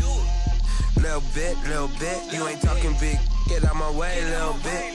Speaker 1: Little bit, you ain't talking big, get out my way a little bit.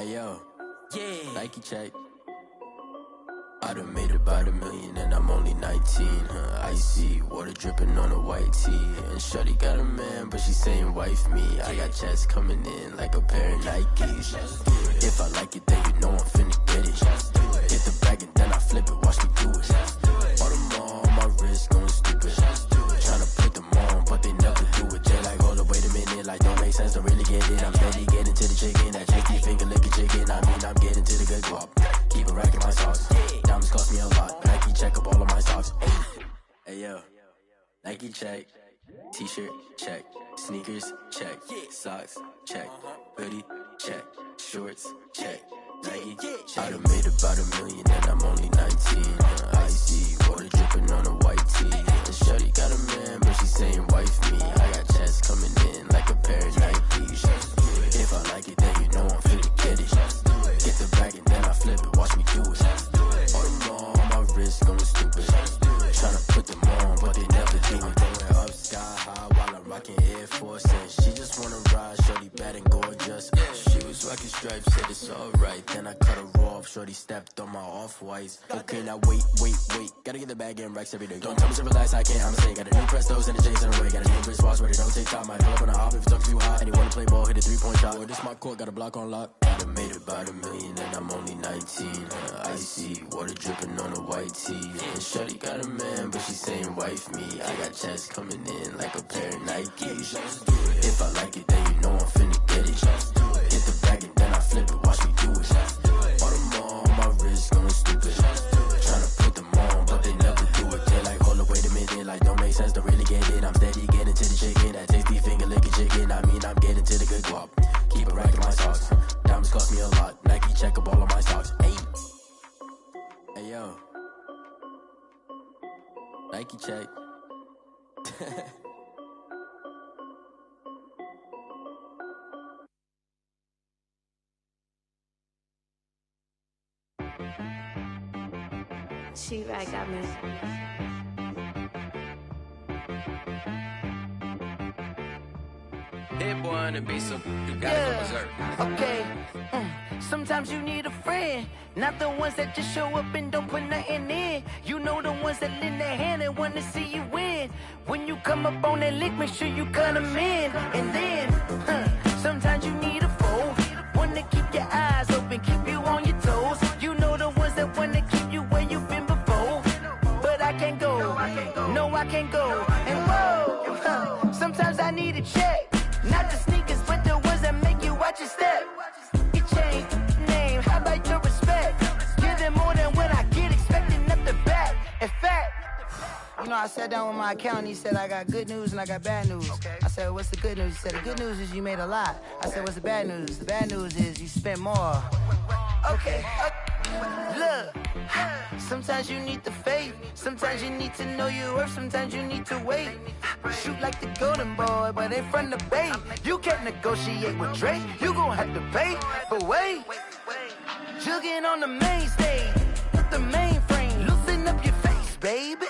Speaker 8: Hey yo, yeah. Nike check. I done made about $1 million and I'm only 19. Icy water dripping on a white tee. And shorty got a man, but she saying wife me. I got checks coming in like a pair of Nikes. If I like it, then you know I'm finna get it. Hit the bag and then I flip it, watch me do it. All them on my wrist going stupid. Tryna put them on, but they never do it. They like, hold up, wait a minute, like don't make sense, don't really get it. I'm steady getting to the chicken, that chicky finger licking chicken. I mean, I'm getting to the good guap. Keep a rack in my socks. Diamonds cost me a lot. Nike check up all of my socks. Hey yo, Nike check. T-shirt check. Sneakers check. Socks check. Hoodie check. Shorts check. Nike. I done made about $1 million and I'm only 19. Icy water dripping on a white tee. And shorty got a man, but she saying wife me. I got checks coming in like a pair of Nikes. If I like it, then you know I'm finna get it. Get the bag and then I flip it, watch me do it. All them on my wrist going stupid. Tryna put them on, but they never do it. Going up sky high while I'm rocking Air Force. And she just wanna ride, shorty bad and gorgeous. She was rocking stripes, said it's alright. Then I cut her off, shorty stepped on my off-whites. Okay, now wait. Gotta get the bag and racks every day. Don't tell me to relax, I can't, I'ma say. Got a new Prestos and the J's in the way. Got a new wristwatch where they don't take time. I pull up on a hop if it's talking too hot. And he wanna play ball, hit a 3-point shot. Boy, this my court, got a block on lock. I done made about $1 million and I'm only 19. Icy water dripping on a white tee. And shorty got a man, but she saying wife me. I got checks coming in like a pair of Nikes. If I like it, then you know I'm finna get it. Hit the bag and then I flip it, watch me do it. All them on my wrist going stupid. Tryna put them on, but they never do it. They like, hold up, wait a minute, like don't make sense, don't really get it. I'm steady getting to the chicken, that tasty finger licking chicken. I mean, I'm getting to the good guap. Keep a rack in my socks. Diamonds cost me a lot. Nike check up all of my stocks. Hey yo, Nike check.
Speaker 9: She right got me.
Speaker 10: Hit boy on the beat, so you gotta go berserk.
Speaker 1: Okay. Sometimes you need a friend, not the ones that just show up and don't put nothing in. You know the ones that lend their hand and want to see you win. When you come up on that lick, make sure you cut them in. And then, sometimes you need a foe, one to keep your eyes open, keep you on your toes. You know the ones that want to keep you where you've been before. But I can't go, no I can't go. And whoa, sometimes I need a check. Not the sneakers, but the ones that make you watch your step. Your chain, name, how about your respect? Give them more than what I get, expecting up the back. In fact, you know, I sat down with my accountant, he said, I got good news and I got bad news. Okay. I said, what's the good news? He said, the good news is you made a lot. I said, what's the bad news? The bad news is you spent more. Okay. Look, sometimes you need the faith, sometimes you need to know your worth, sometimes you need to wait. Shoot like the golden boy, but ain't from the bay. You can't negotiate with Drake, you gon' have to pay. But wait, jugging on the main stage, the mainframe, loosen up your face, baby.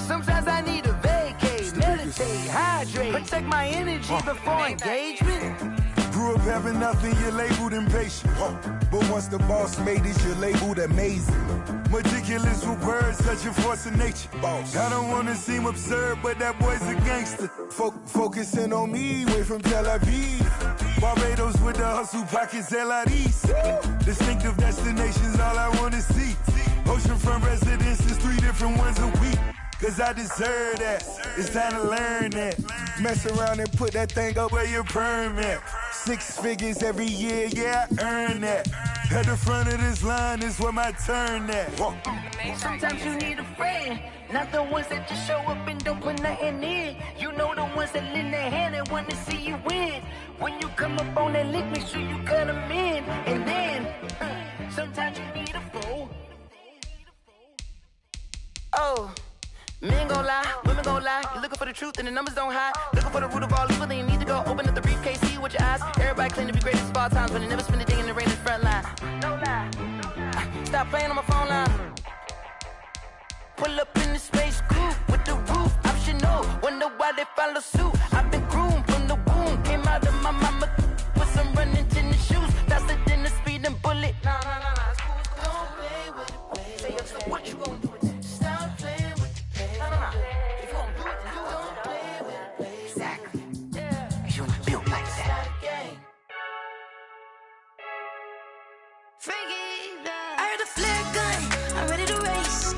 Speaker 1: Sometimes I need a vacate, meditate, hydrate, protect my energy before engagement.
Speaker 3: Grew up having nothing, you're labeled impatient. But once the boss made it, you're labeled amazing. Meticulous with words, such a force of nature. I don't wanna seem absurd, but that boy's a gangster. Focusing on me, way from Tel Aviv. Barbados with the hustle pockets, LIDs. Distinctive destinations, all I wanna see. Oceanfront residences, 3 different ones a week. Cause I deserve that, it's time to learn that. Mess around and put that thing up where your permit. 6 figures every year, yeah, I earn that. At the front of this line is where my turn at.
Speaker 1: Sometimes you need a friend, not the ones that just show up and don't put nothing in. You know the ones that lend their hand and want to see you win. When you come up on that lick, make sure you cut them in. And then, sometimes you need a foe. Oh. Men gon' lie, women gon' lie. You're looking for the truth and the numbers don't hide. Looking for the root of all evil, then you need to go open up the briefcase, see with your eyes. Everybody claim to be great at all times, but they never spend a day in the rain in the front line. No lie. Stop playing on my phone line. Pull up in the space coupe with the roof optional. Wonder why they follow suit. I've been groomed from the womb. Came out of my mama with some running tennis shoes. Faster than I heard the flare gun, I'm ready to race.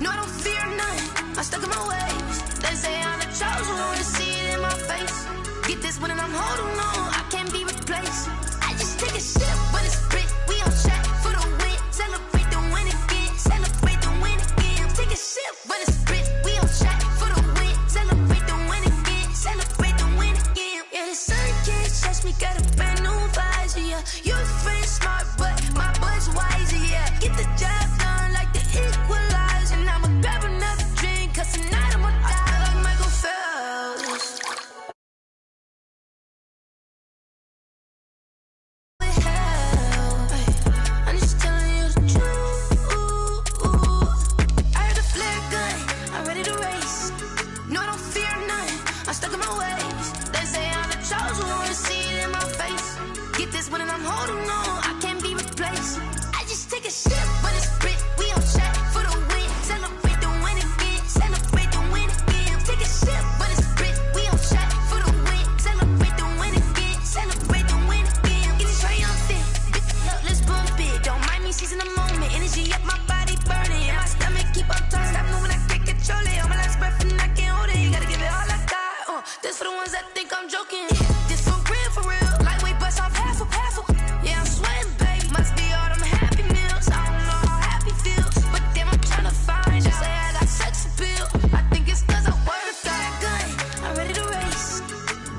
Speaker 1: No, I don't fear none, I'm stuck in my ways. They say I'm the chosen one, see it in my face. Get this one and I'm holding on, I can't be replaced. I just take a sip, but it's spit. We on track for the win. Celebrate the win again, celebrate the win again. Take a sip, but it's spit. We on track for the win. Celebrate the win again, celebrate the win again. Yeah, the sun can't touch me, got a brand new visor, yeah. Your friend's smart, but my bud's wiser, yeah. Get the job done like the equalizer. And I'ma grab another drink, cause tonight I'ma die like Michael Phelps. I'm just telling you the truth. I heard the flare gun, I'm ready to race. No, I don't fear none, I'm stuck in my ways. They say I'm the chosen one, see it in my face. Get this one and I'm holding on, I can't be replaced. I just take a sip, but it's spit. We on track for the win. Celebrate the win again, celebrate the win again. Take a sip, but it's spit. We on track for the win. Celebrate the win again, celebrate the win again. Get it triumphant, look, let's bump it. Don't mind me seizing the moment. Energy up, my body burning. And my stomach keep on turning. Stop moving, I can't control it. On my last breath and I can't hold it. You gotta give it all I got. This for the ones that think I'm joking. This for real, for real. Lightweight bust off half of. Yeah, I'm sweating, babe. Must be all them happy meals. I don't know how happy feels, but damn, I'm tryna find. Just say I got sex appeal. I think it's cause I work that gun. I'm ready to race.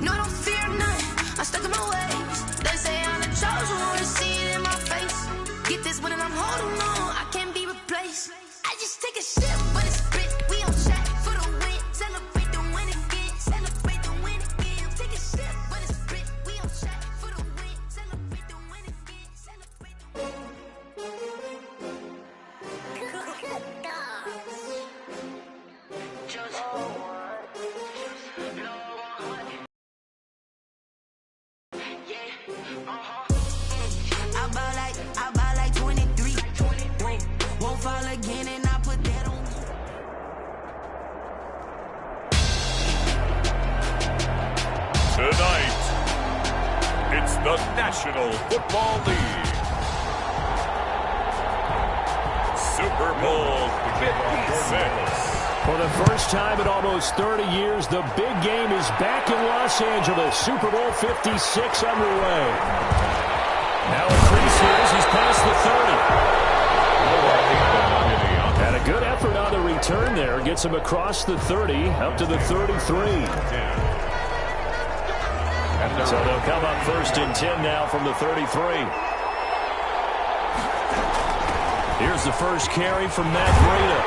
Speaker 1: No, I don't fear none. I'm stuck in my ways. They say I'm the chosen one, see it in my face. Get this one and I'm holding on, I can't be replaced. I just take a sip, but it's spit. We on track for the win. Celebrate the win again. Celebrate the win again. Take a sip, but it's spit. We on track for the win. Celebrate the win again. Celebrate the win. I buy like 23. Won't fall again, and I put that on.
Speaker 5: Tonight, it's the National Football League Super Bowl 56.
Speaker 4: For the first time in almost 30 years, the big game is back in Los Angeles. Super Bowl 56 underway. Now a crease here as he's past the 30. And a good effort on the return there. Gets him across the 30, up to the 33. So they'll come up 1st and 10 now from the 33. Here's the first carry from Matt Breida.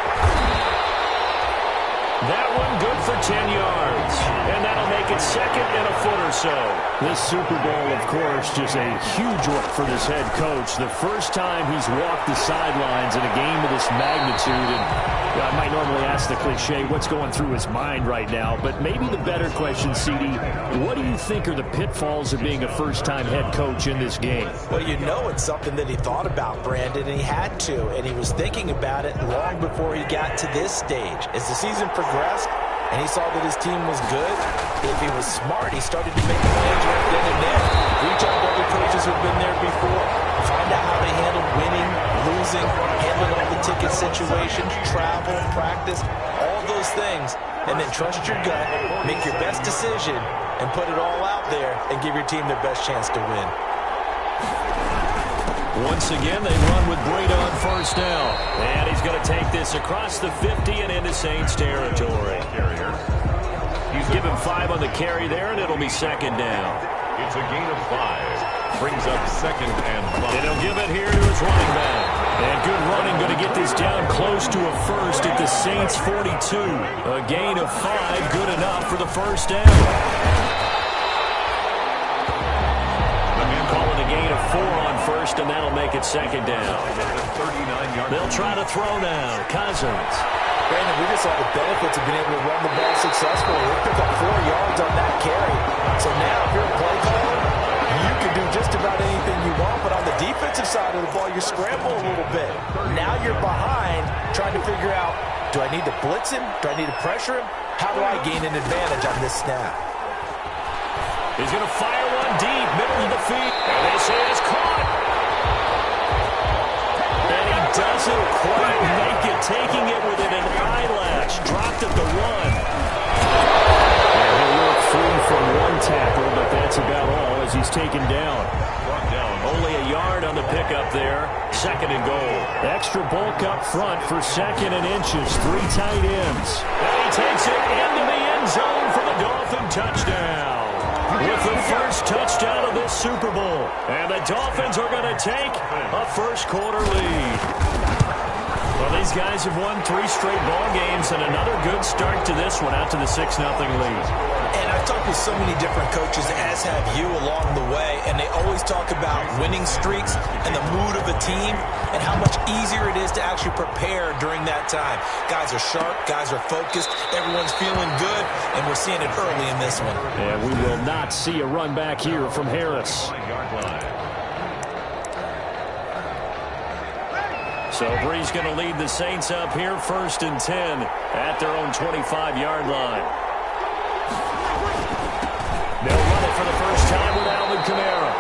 Speaker 4: That one good for 10 yards. And that'll make it 2nd and a foot or so. This Super Bowl, of course, just a huge one for this head coach. The first time he's walked the sidelines in a game of this magnitude. And I might normally ask the cliche, what's going through his mind right now? But maybe the better question, CD, what do you think are the pitfalls of being a first-time head coach in this game?
Speaker 6: Well, you know it's something that he thought about, Brandon, and he had to. And he was thinking about it long before he got to this stage. As the season progressed, and he saw that his team was good, if he was smart, he started to make plans right then and there. Reach out to other coaches who've been there before. Find out how they handle winning, losing, handling all the ticket situations, travel, practice, all those things. And then trust your gut, make your best decision, and put it all out there and give your team their best chance to win.
Speaker 4: Once again, they run with Breida on 1st down. And he's going to take this across the 50 and into Saints territory. He's given 5 on the carry there, and it'll be 2nd down.
Speaker 5: It's a gain of 5. Brings up 2nd and 5.
Speaker 4: And he'll give it here to his running back. And good running, going to get this down close to a first at the Saints 42. A gain of 5, good enough for the 1st down. Calling a gain of 4 on 1st, and that'll make it 2nd down. They'll try to throw now. Cousins.
Speaker 6: Brandon, we just saw the benefits of being able to run the ball successfully. They pick up 4 yards on that carry. So now, if you're a play caller, you can do just about anything you want, but on the defensive side of the ball, you scramble a little bit. Now you're behind, trying to figure out, do I need to blitz him? Do I need to pressure him? How do I gain an advantage on this snap?
Speaker 4: He's going to fire one deep, middle of the field. And this is caught. taking it within an eyelash. Dropped at the 1. And he'll work free from one tackle, but that's about all as he's taken down. Only a yard on the pickup there. 2nd and goal. Extra bulk up front for 2nd and inches. 3 tight ends. And he takes it into the end zone for the Dolphin touchdown. With the first touchdown of this Super Bowl. And the Dolphins are going to take a first-quarter lead. Well, these guys have won 3 straight ball games and another good start to this one out to the 6-0 lead.
Speaker 6: And I've talked with so many different coaches, as have you, along the way, and they always talk about winning streaks and the mood of a team and how much easier it is to actually prepare during that time. Guys are sharp, guys are focused, everyone's feeling good, and we're seeing it early in this one.
Speaker 4: And we will not see a run back here from Harris. So Bree's going to lead the Saints up here 1st and 10 at their own 25-yard line. They'll run it for the first time with Alvin Kamara.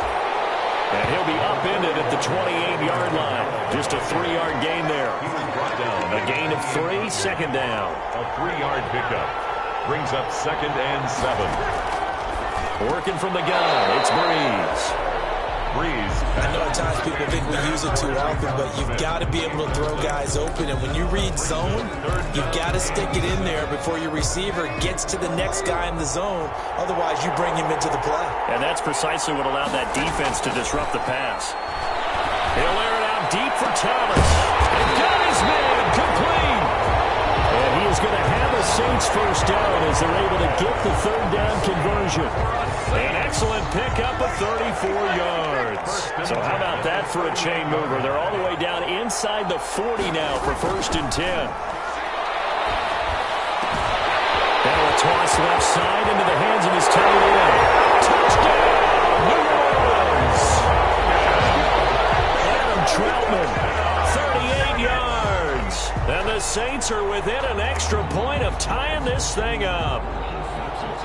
Speaker 4: And he'll be upended at the 28-yard line. Just a 3-yard gain there. A gain of 3, 2nd down.
Speaker 5: A 3-yard pickup brings up 2nd and 7.
Speaker 4: Working from the gun, it's Breeze.
Speaker 6: I know at times people think we use it too often, but you've got to be able to throw guys open. And when you read zone, you've got to stick it in there before your receiver gets to the next guy in the zone. Otherwise, you bring him into the play.
Speaker 4: And that's precisely what allowed that defense to disrupt the pass. He'll air it out deep for Thomas. And got his man complete. And he is going to have a Saints first down as they're able to get the 3rd down conversion. An excellent pickup of 34 yards. So how about that for a chain mover? They're all the way down inside the 40 now for 1st and 10. Now a toss left side into the hands of his tight end. Touchdown, New Orleans. Adam Troutman, 38 yards. And the Saints are within an extra point of tying this thing up.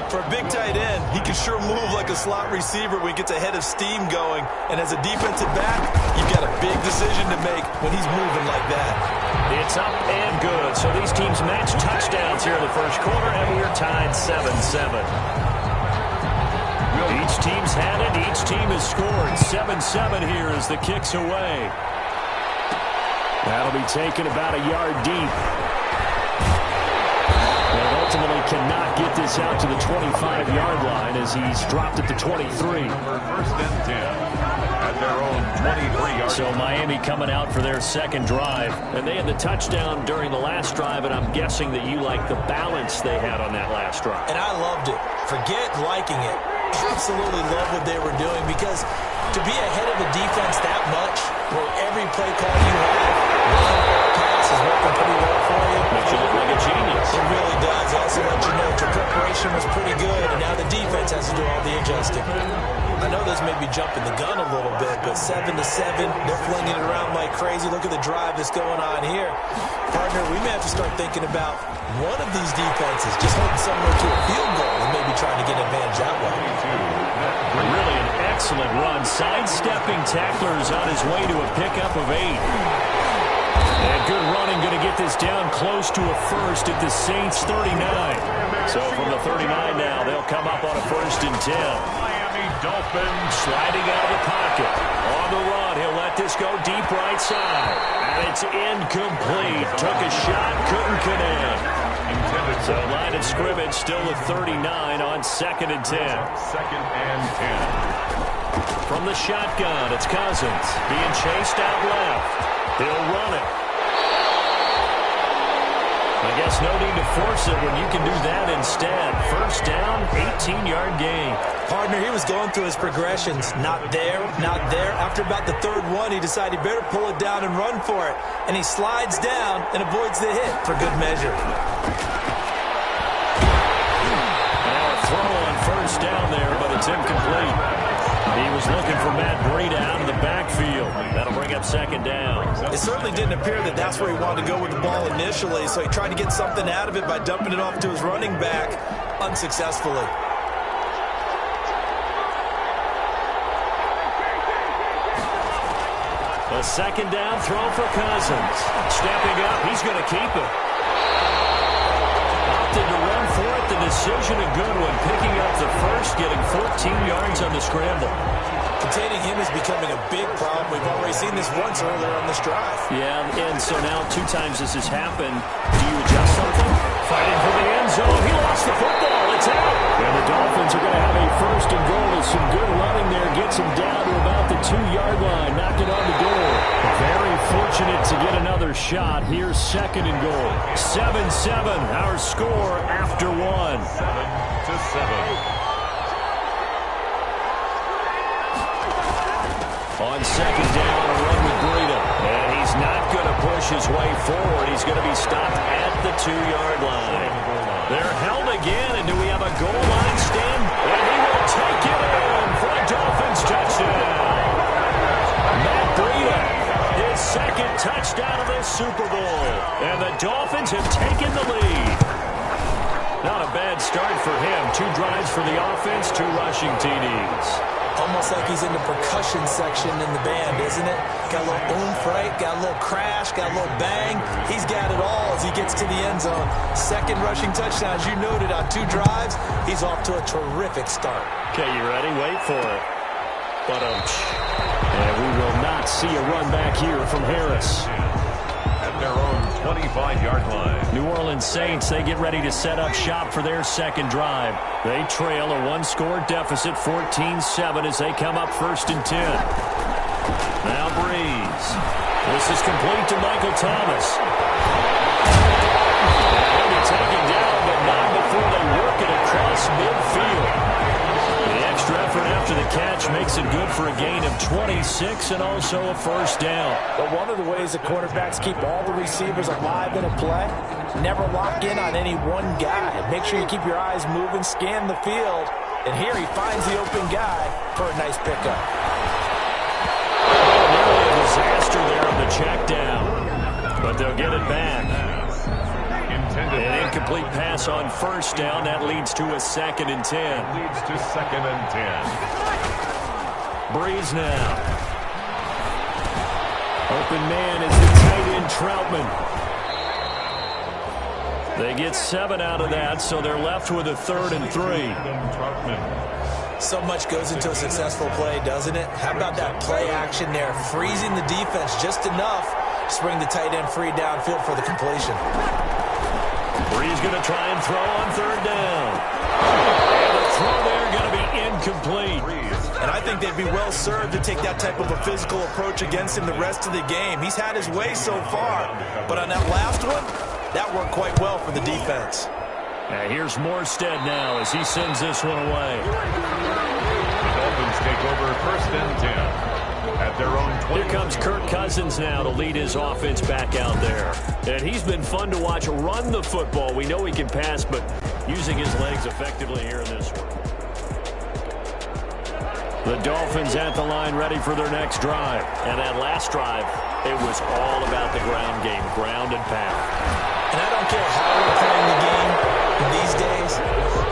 Speaker 6: For a big tight end, he can sure move like a slot receiver when he gets a head of steam going. And as a defensive back, you've got a big decision to make when he's moving like that.
Speaker 4: It's up and good. So these teams match touchdowns here in the first quarter, and we're tied 7-7. Each team's had it. Each team has scored. 7-7 here as the kick's away. That'll be taken about a yard deep. Ultimately cannot get this out to the 25-yard line as he's dropped at the 23.
Speaker 5: 1st and 10 at their own 23-yard.
Speaker 4: So Miami coming out for their 2nd drive. And they had the touchdown during the last drive, and I'm guessing that you like the balance they had on that last drive.
Speaker 6: And I loved it. Forget liking it. Absolutely love what they were doing, because to be ahead of a defense that much, where every play call you have, pass is working pretty well for you.
Speaker 4: Makes you look like a genius.
Speaker 6: It really does. Also let you know your preparation was pretty good, and now the defense has to do all the adjusting. I know this may be jumping the gun a little bit, but 7-7, they're flinging it around like crazy. Look at the drive that's going on here. Partner, we may have to start thinking about one of these defenses just holding somewhere to a field goal and maybe trying to get advantage that way.
Speaker 4: Really an excellent run. Sidestepping tacklers on his way to a pickup of 8. And good running, going to get this down close to a first at the Saints 39. So from the 39 now, they'll come up on a 1st and 10.
Speaker 5: Miami Dolphins
Speaker 4: sliding out of the pocket. On the run, he'll let this go deep right side. And it's incomplete. Took a shot, couldn't connect. So line of scrimmage still at 39 on 2nd and 10.
Speaker 5: 2nd and 10.
Speaker 4: From the shotgun, it's Cousins being chased out left. He'll run it. I guess no need to force it when you can do that instead. First down, 18-yard gain.
Speaker 6: Partner, he was going through his progressions. Not there, not there. After about the 3rd one, he decided he better pull it down and run for it. And he slides down and avoids the hit for good measure.
Speaker 4: Now a throw on 1st down there, but it's incomplete. He was looking for Matt Breida out of the backfield. That'll bring up 2nd down.
Speaker 6: It certainly didn't appear that that's where he wanted to go with the ball initially, so he tried to get something out of it by dumping it off to his running back unsuccessfully.
Speaker 4: A second down throw for Cousins. Stepping up, he's going to keep it. Opted to run for it. The decision a good one. Picking up the first, getting 14 yards on the scramble.
Speaker 6: Containing him is becoming a big problem. We've already seen this once earlier on this drive.
Speaker 4: Yeah, and so now 2 times this has happened. Do you adjust something? Fighting for the end zone. He lost the football. It's out. And the Dolphins are going to have a first and goal with some good running there. Gets him down to about the 2-yard line. Knocking on the door. Very fortunate to get another shot. Here's second and goal. 7-7, our score after 1.
Speaker 5: 7-7.
Speaker 4: On second down, a run with Breida. And he's not going to push his way forward. He's going to be stopped at the 2-yard line. They're held again, and do we have a goal line stand? And he will take it in for a Dolphins touchdown. Matt Breida, his second touchdown of the Super Bowl. And the Dolphins have taken the lead. Not a bad start for him. 2 drives for the offense, 2 rushing TDs.
Speaker 6: Almost like he's in the percussion section in the band, isn't it? Got a little oomph, right? Got a little crash, got a little bang. He's got it all as he gets to the end zone. Second rushing touchdown, as you noted, on 2 drives. He's off to a terrific start.
Speaker 4: Okay, you ready? Wait for it. And we will not see a run back here from Harris.
Speaker 5: At their own 25-yard line.
Speaker 4: New Orleans Saints, they get ready to set up shop for their second drive. They trail a 1-score deficit, 14-7, as they come up first and 10. Now Breeze. This is complete to Michael Thomas. He'll be taken down, but not before they work it across midfield. The extra effort after the catch makes it good for a gain of 26 and also a first down.
Speaker 6: But one of the ways the quarterbacks keep all the receivers alive in a play, never lock in on any one guy. Make sure you keep your eyes moving, scan the field, and here he finds the open guy for a nice pickup.
Speaker 4: Nearly a disaster there on the check down, but they'll get it back. An incomplete pass on first down. That leads to a 2nd and 10.
Speaker 5: Leads to 2nd and 10.
Speaker 4: Breeze now. Open man is the tight end Troutman. They get 7 out of that, so they're left with a 3rd and 3.
Speaker 6: So much goes into a successful play, doesn't it? How about that play action there? Freezing the defense just enough to bring the tight end free downfield for the completion.
Speaker 4: Breeze going to try and throw on 3rd down. And the throw there going to be incomplete.
Speaker 6: And I think they'd be well served to take that type of a physical approach against him the rest of the game. He's had his way so far, but on that last one, that worked quite well for the defense.
Speaker 4: Here's Morstead now as he sends this one away.
Speaker 5: The Dolphins take over 1st and 10. At their own 20.
Speaker 4: Here comes Kirk Cousins now to lead his offense back out there. And he's been fun to watch run the football. We know he can pass, but using his legs effectively here in this one. The Dolphins at the line ready for their next drive. And that last drive, it was all about the ground game, ground and pound.
Speaker 6: And I don't care how we're playing the game these days,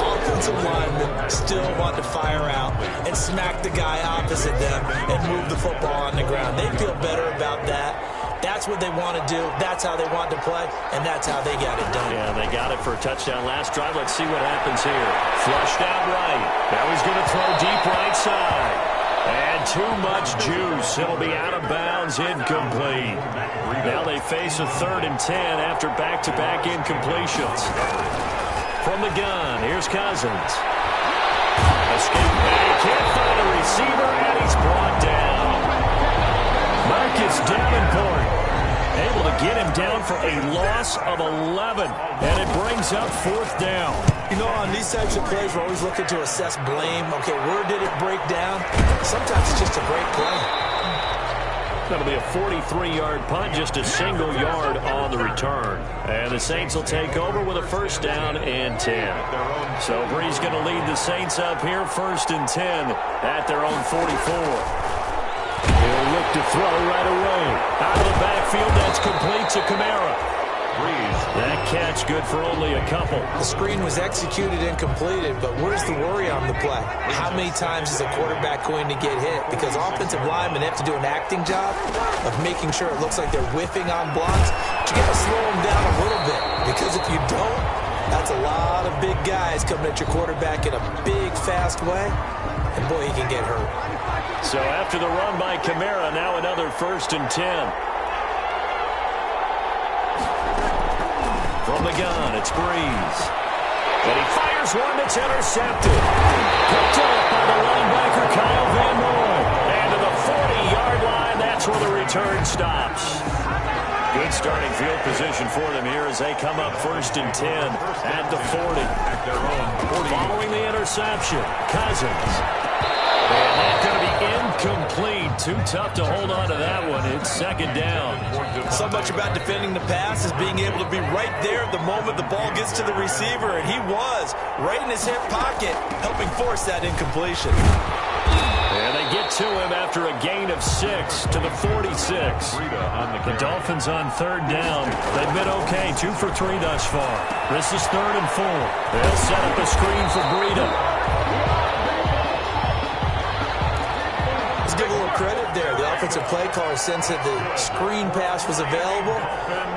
Speaker 6: offensive linemen still want to fire out and smack the guy opposite them and move the football on the ground. They feel better about that. That's what they want to do. That's how they want to play, and that's how they got it done.
Speaker 4: Yeah, they got it for a touchdown last drive. Let's see what happens here. Flushed out right. Now he's going to throw deep right side. And too much juice. It'll be out of bounds, incomplete. Now they face a 3rd and 10 after back-to-back incompletions. From the gun, here's Cousins. Escape. He can't find a receiver, and he's brought down. Marcus Davenport able to get him down for a loss of 11, and it brings up 4th down.
Speaker 6: You know, on these types of plays, we're always looking to assess blame. Okay, where did it break down? Sometimes it's just a great play.
Speaker 4: That'll be a 43-yard punt, just a single yard on the return. And the Saints will take over with a 1st down and 10. So Breeze going to lead the Saints up here, 1st and 10 at their own 44. He'll look to throw right away. Out of the backfield, that's complete to Kamara. That catch good for only a couple.
Speaker 6: The screen was executed and completed, but where's the worry on the play? How many times is a quarterback going to get hit? Because offensive linemen have to do an acting job of making sure it looks like they're whiffing on blocks. But you got to slow them down a little bit, because if you don't, that's a lot of big guys coming at your quarterback in a big, fast way, and boy, he can get hurt.
Speaker 4: So after the run by Kamara, now another 1st and 10. From the gun, it's Breeze. And he fires one that's intercepted. Picked up by the linebacker, Kyle Van Noy. And to the 40-yard line, that's where the return stops. Good starting field position for them here as they come up 1st and 10 at the 40. Following the interception, Cousins. And that's going to be incomplete. Too tough to hold on to that one. It's 2nd down.
Speaker 6: So much about defending the pass is being able to be right there the moment the ball gets to the receiver. And he was right in his hip pocket, helping force that incompletion.
Speaker 4: And they get to him after a gain of 6 to the 46. The Dolphins on 3rd down. They've been okay, 2 for 3 thus far. This is 3rd and 4. They'll set up a screen for Breida.
Speaker 6: Give a little credit there. The offensive play caller sensed that the screen pass was available.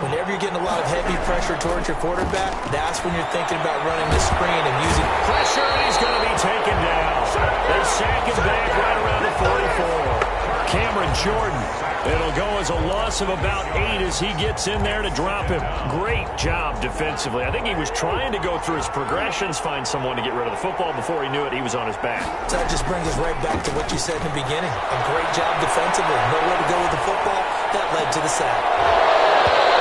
Speaker 6: Whenever you're getting a lot of heavy pressure towards your quarterback, that's when you're thinking about running the screen and using
Speaker 4: pressure, and he's going to be taken down. They sack him back right around the 44. Cameron Jordan. It'll go as a loss of about 8 as he gets in there to drop him. Great job defensively. I think he was trying to go through his progressions, find someone to get rid of the football. Before he knew it, he was on his back.
Speaker 6: So that just brings us right back to what you said in the beginning. A great job defensively. Nowhere to go with the football. That led to the sack.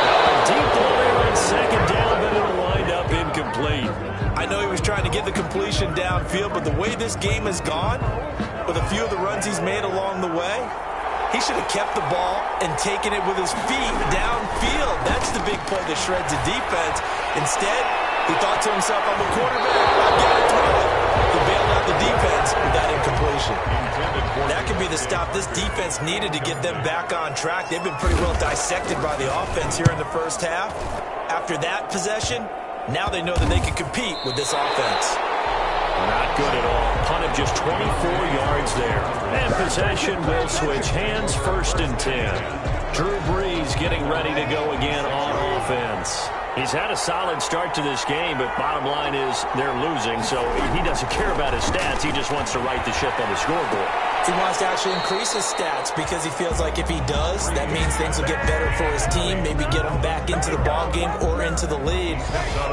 Speaker 4: Now a deep ball there on 2nd down, but it'll wind up incomplete.
Speaker 6: I know he was trying to get the completion downfield, but the way this game has gone, with a few of the runs he's made along the way, he should have kept the ball and taken it with his feet downfield. That's the big play that shreds the defense. Instead, he thought to himself, I'm a quarterback, I've got to throw it. He bailed out the defense with that incompletion. That could be the stop this defense needed to get them back on track. They've been pretty well dissected by the offense here in the 1st half. After that possession, now they know that they can compete with this offense.
Speaker 4: Not good at all. Punt of just 24 yards there. And possession will switch hands, 1st and 10. Drew Brees getting ready to go again on offense. He's had a solid start to this game, but bottom line is they're losing, so he doesn't care about his stats. He just wants to right the ship on the scoreboard.
Speaker 6: He wants to actually increase his stats because he feels like if he does, that means things will get better for his team, maybe get him back into the ball game or into the lead.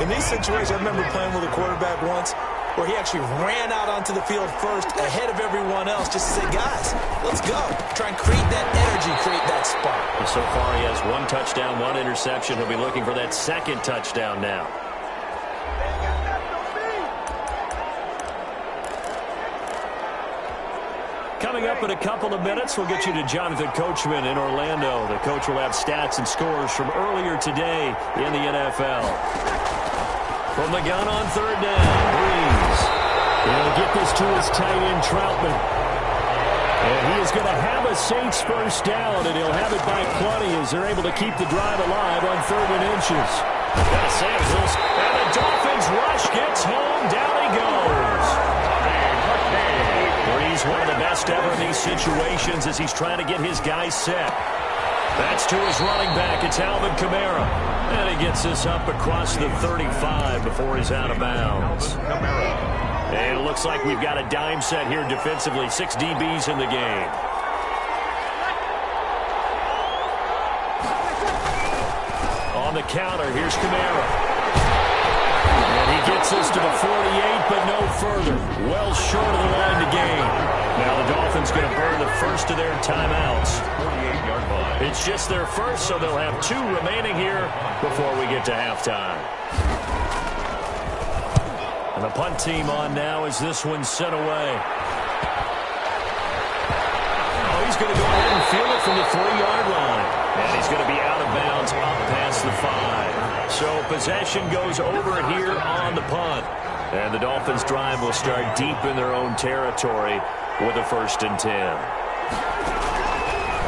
Speaker 6: In these situations, I remember playing with a quarterback once where he actually ran out onto the field first ahead of everyone else just to say, guys, let's go. Try and create that energy, create that spark.
Speaker 4: So far, he has 1 touchdown, 1 interception. He'll be looking for that 2nd touchdown now. Coming up in a couple of minutes, we'll get you to Jonathan Coachman in Orlando. The coach will have stats and scores from earlier today in the NFL. From the gun on 3rd down, Breeze. He'll get this to his tight end, Troutman. And he is going to have a Saints 1st down, and he'll have it by plenty as they're able to keep the drive alive on 3rd and inches. Got a Samuels, and the Dolphins rush gets home. Down he goes. Breeze, one of the best ever in these situations as he's trying to get his guys set. That's to his running back. It's Alvin Kamara. And he gets this up across the 35 before he's out of bounds. And it looks like we've got a dime set here defensively. 6 DBs in the game. On the counter, here's Kamara. And he gets this to the 48, but no further. Well short of the line to gain. Now the Dolphins going to burn the first of their timeouts. 48-yard line. It's just their first, so they'll have 2 remaining here before we get to halftime. And the punt team on now as this one's sent away. Oh, he's going to go ahead and field it from the 3-yard line. And he's going to be out of bounds up past the 5. So possession goes over here on the punt. And the Dolphins' drive will start deep in their own territory with a 1st and 10.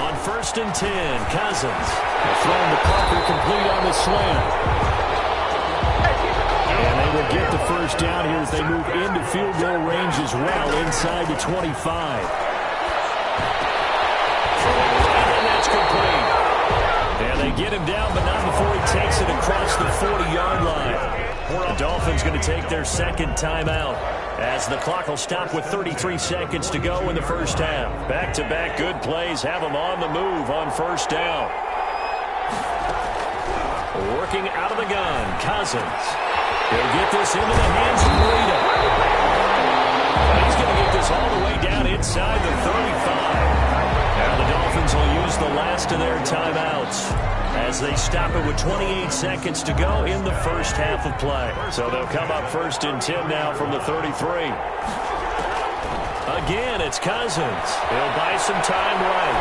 Speaker 4: On 1st and 10. Cousins. Throwing to Parker, complete on the slant. And they will get the first down here as they move into field goal range as well, inside the 25. And that's complete. And they get him down, but not before he takes it across the 40-yard line. The Dolphins going to take their second timeout as the clock will stop with 33 seconds to go in the first half. Back-to-back good plays have them on the move on first down. Working out of the gun, Cousins. He'll get this into the hands of Rita. He's going to get this all the way down inside the 35. Now the Dolphins will use the last of their timeouts as they stop it with 28 seconds to go in the first half of play. So they'll come up 1st and 10 now from the 33. Again, it's Cousins. He'll buy some time right.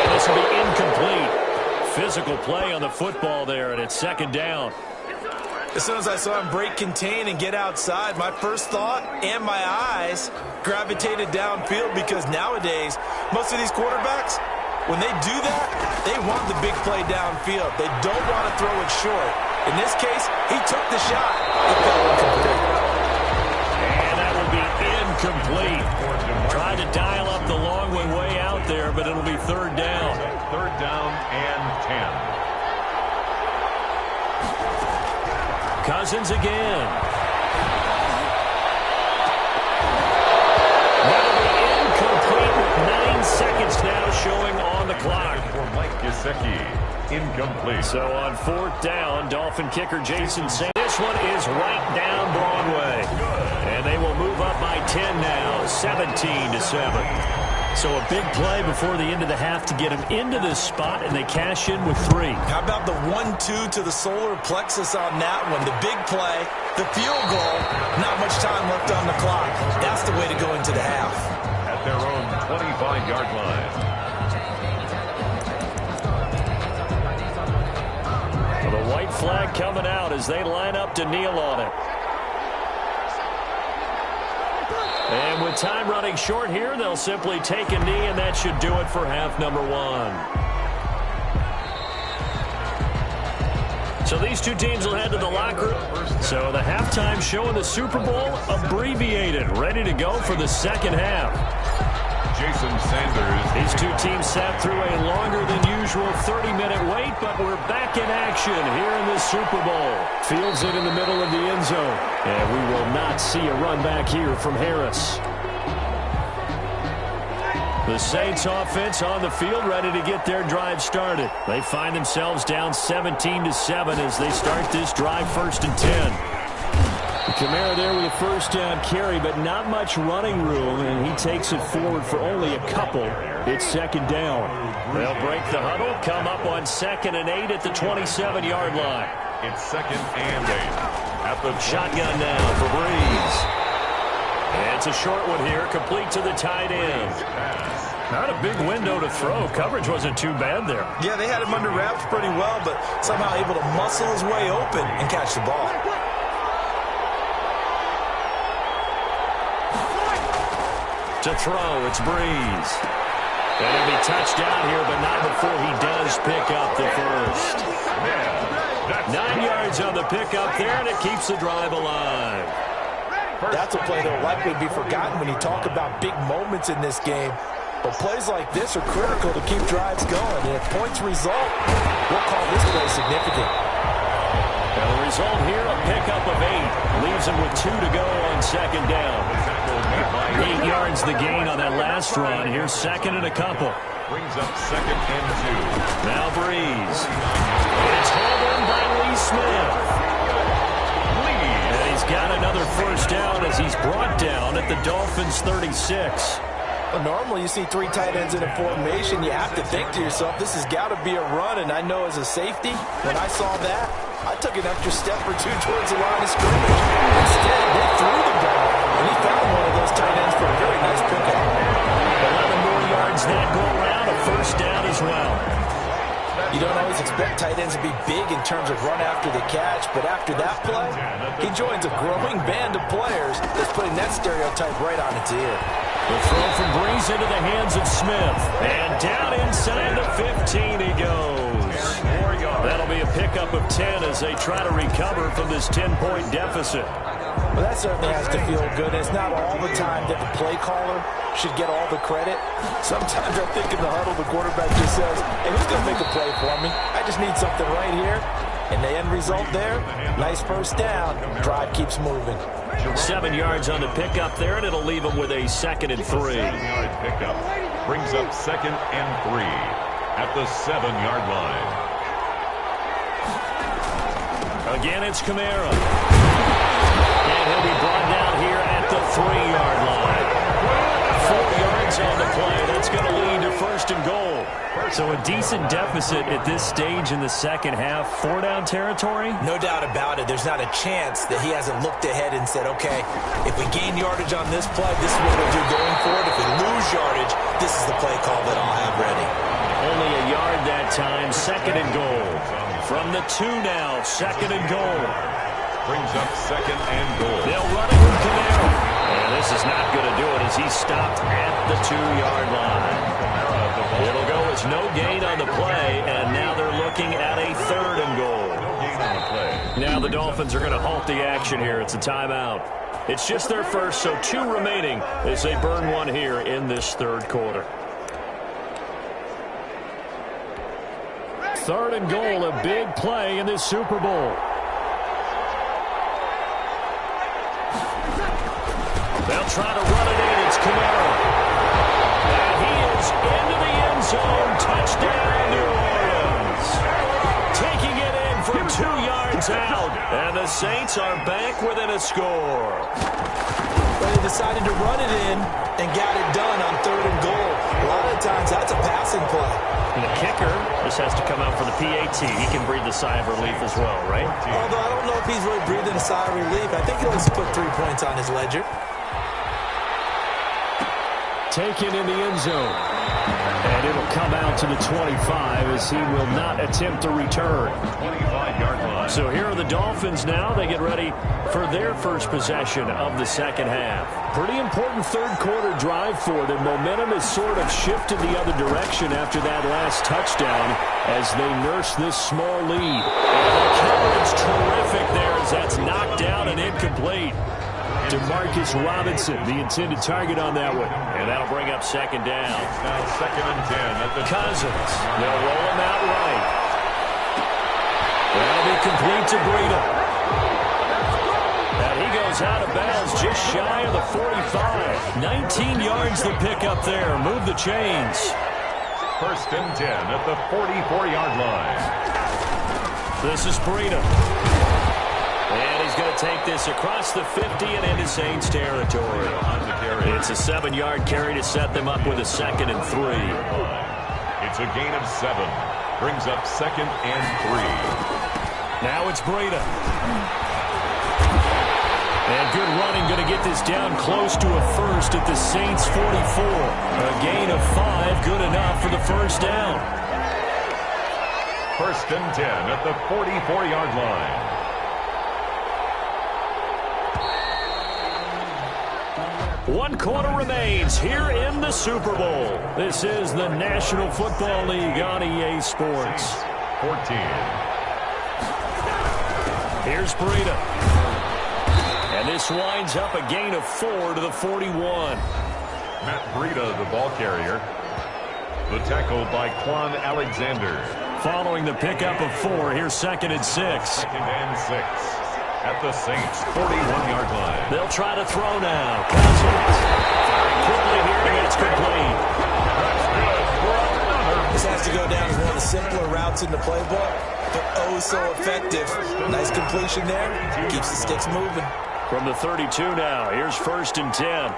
Speaker 4: And this will be incomplete. Physical play on the football there, and it's 2nd down.
Speaker 6: As soon as I saw him break contain and get outside, my first thought and my eyes gravitated downfield, because nowadays, most of these quarterbacks, when they do that, they want the big play downfield. They don't want to throw it short. In this case, he took the shot. It fell incomplete.
Speaker 4: And that will be incomplete. Tried to dial up the long one way out there, but it'll be 3rd down.
Speaker 5: 3rd down and 10.
Speaker 4: Cousins again. That'll be incomplete with 9 seconds now showing on the clock.
Speaker 5: For Mike Gesicki, incomplete.
Speaker 4: So on 4th down, Dolphin kicker Jason Sanders. This one is right down Broadway. And they will move up by 10 now, 17-7. So a big play before the end of the half to get him into this spot, and they cash in with 3.
Speaker 6: How about the 1-2 to the solar plexus on that one? The big play, the field goal, not much time left on the clock. That's the way to go into the half.
Speaker 5: At their own 25-yard line.
Speaker 4: Well, the white flag coming out as they line up to kneel on it. And with time running short here, they'll simply take a knee, and that should do it for half number 1. So these two teams will head to the locker room. So the halftime show in the Super Bowl abbreviated, ready to go for the second half.
Speaker 5: Jason Sanders.
Speaker 4: These two teams sat through a longer than usual 30-minute wait, but we're back in action here in the Super Bowl. Fields it in the middle of the end zone, and we will not see a run back here from Harris. The Saints offense on the field, ready to get their drive started. They find themselves down 17-7 as they start this drive 1st and 10. Kamara there with a 1st down carry, but not much running room, and he takes it forward for only a couple. It's 2nd down. They'll break the huddle, come up on 2nd and 8 at the 27-yard line.
Speaker 5: It's 2nd and 8. At the
Speaker 4: shotgun now for Breeze. And it's a short one here, complete to the tight end. Not a big window to throw. Coverage wasn't too bad there.
Speaker 6: Yeah, they had him under wraps pretty well, but somehow able to muscle his way open and catch the ball.
Speaker 4: To throw, it's Breeze. And he'll be touched down here, but not before he does pick up the first. 9 yards on the pickup there, and it keeps the drive alive.
Speaker 6: That's a play that will likely be forgotten when you talk about big moments in this game. But plays like this are critical to keep drives going. And if points result, we'll call this play significant.
Speaker 4: And the result here, a pickup of 8. Leaves him with 2 to go on 2nd down. 8 yards the gain on that last run. Here's 2nd and a couple.
Speaker 5: Brings up 2nd and 2.
Speaker 4: Now Breeze. It's hauled in by Lee Smith. And he's got another 1st down as he's brought down at the Dolphins' 36.
Speaker 6: Well, normally you see 3 tight ends in a formation. You have to think to yourself, this has got to be a run. And I know as a safety, when I saw that, I took an extra step or 2 towards the line of scrimmage. Instead, they threw the ball, and he found one of those tight ends for a very nice pickup.
Speaker 4: 11 more yards that go around, a 1st down as well.
Speaker 6: You don't always expect tight ends to be big in terms of run after the catch, but after that play, he joins a growing band of players that's putting that stereotype right on its ear.
Speaker 4: The throw from Breeze into the hands of Smith. And down inside the 15 he goes. That'll be a pickup of 10 as they try to recover from this 10-point deficit.
Speaker 6: Well, that certainly has to feel good. It's not all the time that the play caller should get all the credit. Sometimes I think in the huddle, the quarterback just says, hey, who's going to make a play for me? I just need something right here. And the end result there, nice first down. Drive keeps moving.
Speaker 4: 7 yards on the pickup there, and it'll leave them with a 2nd and 3.
Speaker 5: 7-yard pickup brings up 2nd and 3 at the 7-yard line.
Speaker 4: Again, it's Kamara. And he'll be brought down here at the 3-yard line. 4 yards on the play. That's going to lead to 1st and goal. So a decent deficit at this stage in the second half. 4-down territory?
Speaker 6: No doubt about it. There's not a chance that he hasn't looked ahead and said, okay, if we gain yardage on this play, this is what we'll do going forward. If we lose yardage, this is the play call that I'll have ready.
Speaker 4: Only a yard that time. 2nd and goal. From the 2 now. 2nd and goal.
Speaker 5: Brings up 2nd and goal.
Speaker 4: They'll run it with Kamara. And this is not going to do it as he stopped at the 2-yard line. It'll go as no gain on the play, and now they're looking at a 3rd and goal.
Speaker 5: No gain on the play.
Speaker 4: Now the Dolphins are going to halt the action here. It's a timeout. It's just their first, so 2 remaining as they burn 1 here in this 3rd quarter. 3rd and goal, a big play in this Super Bowl. They'll try to run it in. It's Kamara. And he is into the end zone. Touchdown, New Orleans. Taking it in from 2 yards out. And the Saints are back within a score.
Speaker 6: But they decided to run it in and got it done on 3rd and goal. A lot of times that's a passing play.
Speaker 4: And the kicker just has to come out for the PAT. He can breathe the sigh of relief as well, right?
Speaker 6: Although I don't know if he's really breathing a sigh of relief. I think he wants to put 3 points on his ledger.
Speaker 4: Taken in the end zone. And it'll come out to the 25 as he will not attempt to return.
Speaker 5: 25-yard line.
Speaker 4: So here are the Dolphins now. They get ready for their first possession of the second half. Pretty important 3rd quarter drive for them. Momentum has sort of shifted the other direction after that last touchdown as they nurse this small lead. And the coverage terrific there as that's knocked down and incomplete. DeMarcus Robinson, the intended target on that one. And that'll bring up 2nd down.
Speaker 5: Now 2nd and 10 at the
Speaker 4: Cousins. They'll roll him out right. That'll be complete to Breida. And he goes out of bounds just shy of the 45. 19 yards to pick up there. Move the chains.
Speaker 5: 1st and 10 at the 44-yard line.
Speaker 4: This is Breida. And he's going to take this across the 50 and into Saints territory. It's a 7-yard carry to set them up with a 2nd and 3.
Speaker 5: It's a gain of 7. Brings up 2nd and 3.
Speaker 4: Now it's Breida. And good running, going to get this down close to a 1st at the Saints 44. A gain of 5, good enough for the 1st down.
Speaker 5: 1st and 10 at the 44-yard line.
Speaker 4: One quarter remains here in the Super Bowl. This is the National Football League on EA Sports.
Speaker 5: 14.
Speaker 4: Here's Breida. And this winds up a gain of 4 to the 41.
Speaker 5: Matt Breida, the ball carrier. The tackle by Quan Alexander.
Speaker 4: Following the pickup of 4, here's 2nd and 6.
Speaker 5: 2nd and 6. At the Saints' 41-yard line.
Speaker 4: They'll try to throw now. Cousins. Firing quickly here, and it's complete.
Speaker 6: This has to go down as one of the simpler routes in the playbook, but oh so effective. Nice completion there. Keeps the sticks moving.
Speaker 4: From the 32 now, here's 1st and 10.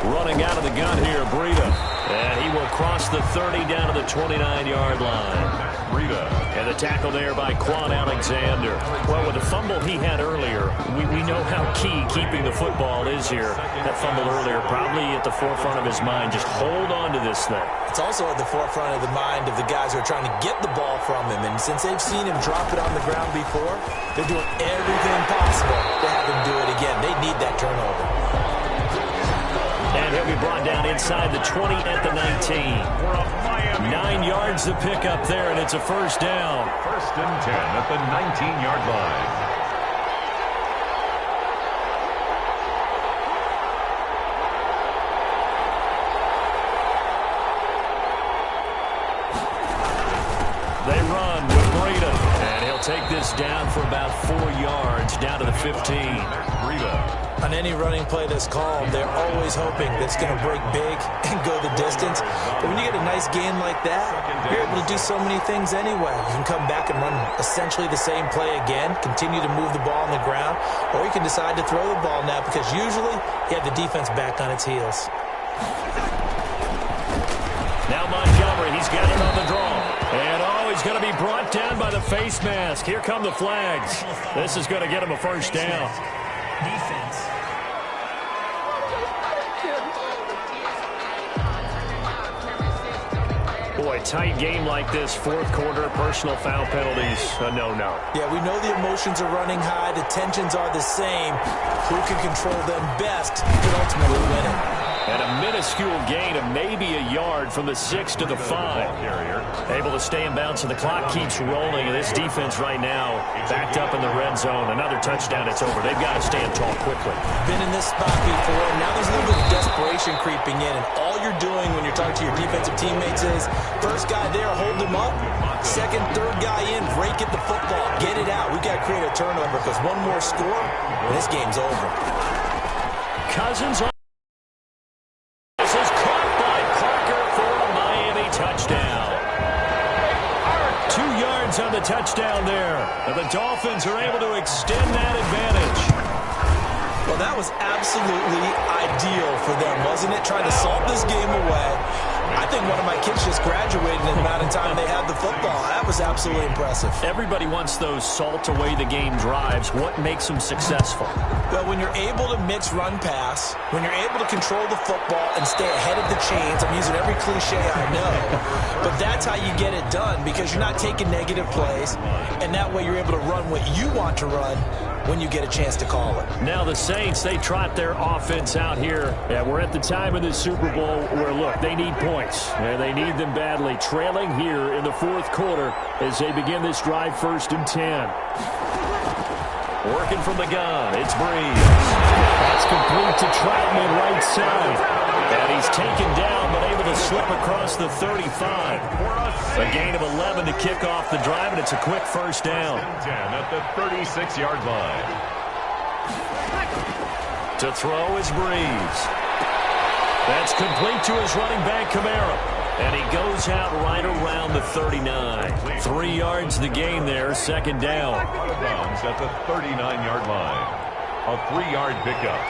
Speaker 4: Running out of the gun here, Breida. And he will across the 30 down to the 29-yard line. And the tackle there by Quan Alexander. Well, with the fumble he had earlier, we know how key keeping the football is here. That fumble earlier probably at the forefront of his mind. Just hold on to this thing.
Speaker 6: It's also at the forefront of the mind of the guys who are trying to get the ball from him. And since they've seen him drop it on the ground before, they're doing everything possible to have him do it again. They need that turnover.
Speaker 4: And he'll be brought down inside the 20 at the 19. 9 yards to pick up there, and it's a first down.
Speaker 5: First and 10 at the 19-yard line.
Speaker 4: They run with Breida, and he'll take this down for about 4 yards, down to the 15.
Speaker 5: Breida.
Speaker 6: On any running play that's called, they're always hoping that it's going to break big and go the distance. But when you get a nice gain like that, you're able to do so many things anyway. You can come back and run essentially the same play again, continue to move the ball on the ground, or you can decide to throw the ball now because usually you have the defense back on its heels.
Speaker 4: Now Montgomery, he's got it on the draw. And he's going to be brought down by the face mask. Here come the flags. This is going to get him a first down.
Speaker 9: Defense.
Speaker 4: Boy, tight game like this, fourth quarter, personal foul penalties, a no-no.
Speaker 6: Yeah, we know the emotions are running high, the tensions are the same. Who can control them best can ultimately win it.
Speaker 4: And a minuscule gain of maybe a yard from the 6 to the 5. Able to stay in bounds, and the clock keeps rolling. And this defense right now backed up in the red zone. Another touchdown, it's over. They've got to stand tall quickly.
Speaker 6: Been in this spot before. Now there's a little bit of desperation creeping in. And all you're doing when you're talking to your defensive teammates is, first guy there, hold him up. Second, third guy in, break at the football. Get it out. We've got to create a turnover because one more score, and this game's over.
Speaker 4: Cousins on. On the touchdown there. And the Dolphins are able to extend that advantage.
Speaker 6: Well, that was absolutely ideal for them, wasn't it? Trying to salt this game away. I think one of my kids just graduated in the amount of time they had the football. That was absolutely impressive.
Speaker 4: Everybody wants those salt away the game drives. What makes them successful?
Speaker 6: Well, when you're able to mix run pass, when you're able to control the football and stay ahead of the chains, I'm using every cliche I know, but that's how you get it done because you're not taking negative plays, and that way you're able to run what you want to run when you get a chance to call it.
Speaker 4: Now the Saints, they trot their offense out here. Yeah, we're at the time of the Super Bowl where, look, they need points, and they need them badly. Trailing here in the fourth quarter as they begin this drive, 1st and 10. Working from the gun, it's Breeze. That's complete to Troutman right side. And he's taken down, but able to slip across the 35. A gain of 11 to kick off the drive, and it's a quick first down.
Speaker 5: 10 at the 36-yard line.
Speaker 4: To throw is Breeze. That's complete to his running back, Kamara. And he goes out right around the 39. 3 yards the gain there, second down.
Speaker 5: Out of bounds at the 39-yard line. A 3-yard pickup.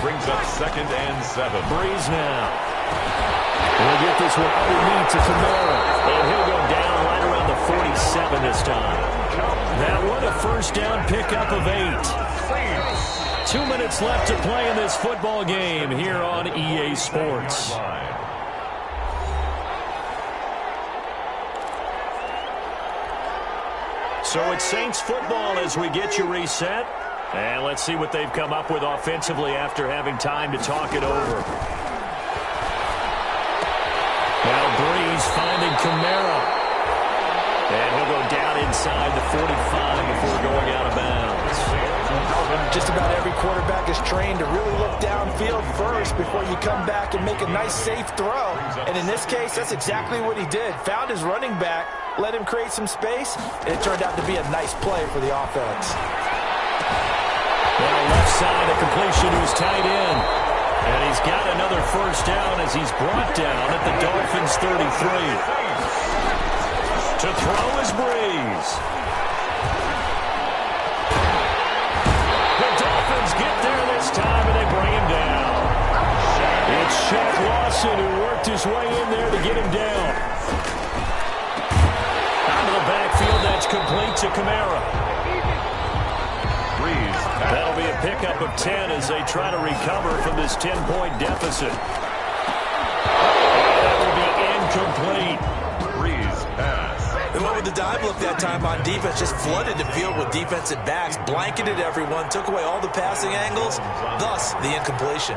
Speaker 5: Brings up 2nd and 7.
Speaker 4: Breeze now. We'll get this one underneath to Kamara. And he'll go down right around the 47 this time. That one a first down pickup of 8. 2 minutes left to play in this football game here on EA Sports. So it's Saints football as we get you reset. And let's see what they've come up with offensively after having time to talk it over. Now Breeze finding Kamara. And he'll go down inside the 45 before going out of bounds.
Speaker 6: Just about every quarterback is trained to really look downfield first before you come back and make a nice, safe throw. And in this case, that's exactly what he did. Found his running back, let him create some space, and it turned out to be a nice play for the offense.
Speaker 4: Now left side, a completion to his tight end. And he's got another first down as he's brought down at the Dolphins' 33. To throw is Breeze. The Dolphins get there this time, and they bring him down. It's Shaq Lawson, who worked his way in there to get him down. Out of the backfield, that's complete to Kamara. That'll be a pickup of 10 as they try to recover from this 10-point deficit. That will be incomplete.
Speaker 5: Breeze pass.
Speaker 6: They went with the dive look that time on defense, just flooded the field with defensive backs, blanketed everyone, took away all the passing angles, thus the incompletion.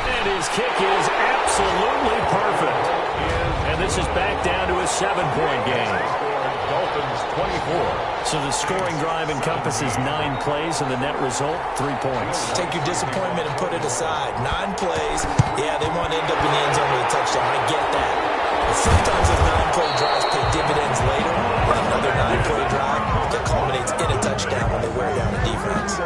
Speaker 4: And his kick is absolutely perfect. And this is back down to a 7-point game.
Speaker 5: Dolphins 24.
Speaker 4: So the scoring drive encompasses 9 plays, and the net result, 3 points.
Speaker 6: Take your disappointment and put it aside. 9 plays. Yeah, they want to end up in the end zone with a touchdown. I get that. But sometimes those 9-play drives pay dividends later. Another 9-play drive that culminates in a touchdown when they wear down the defense.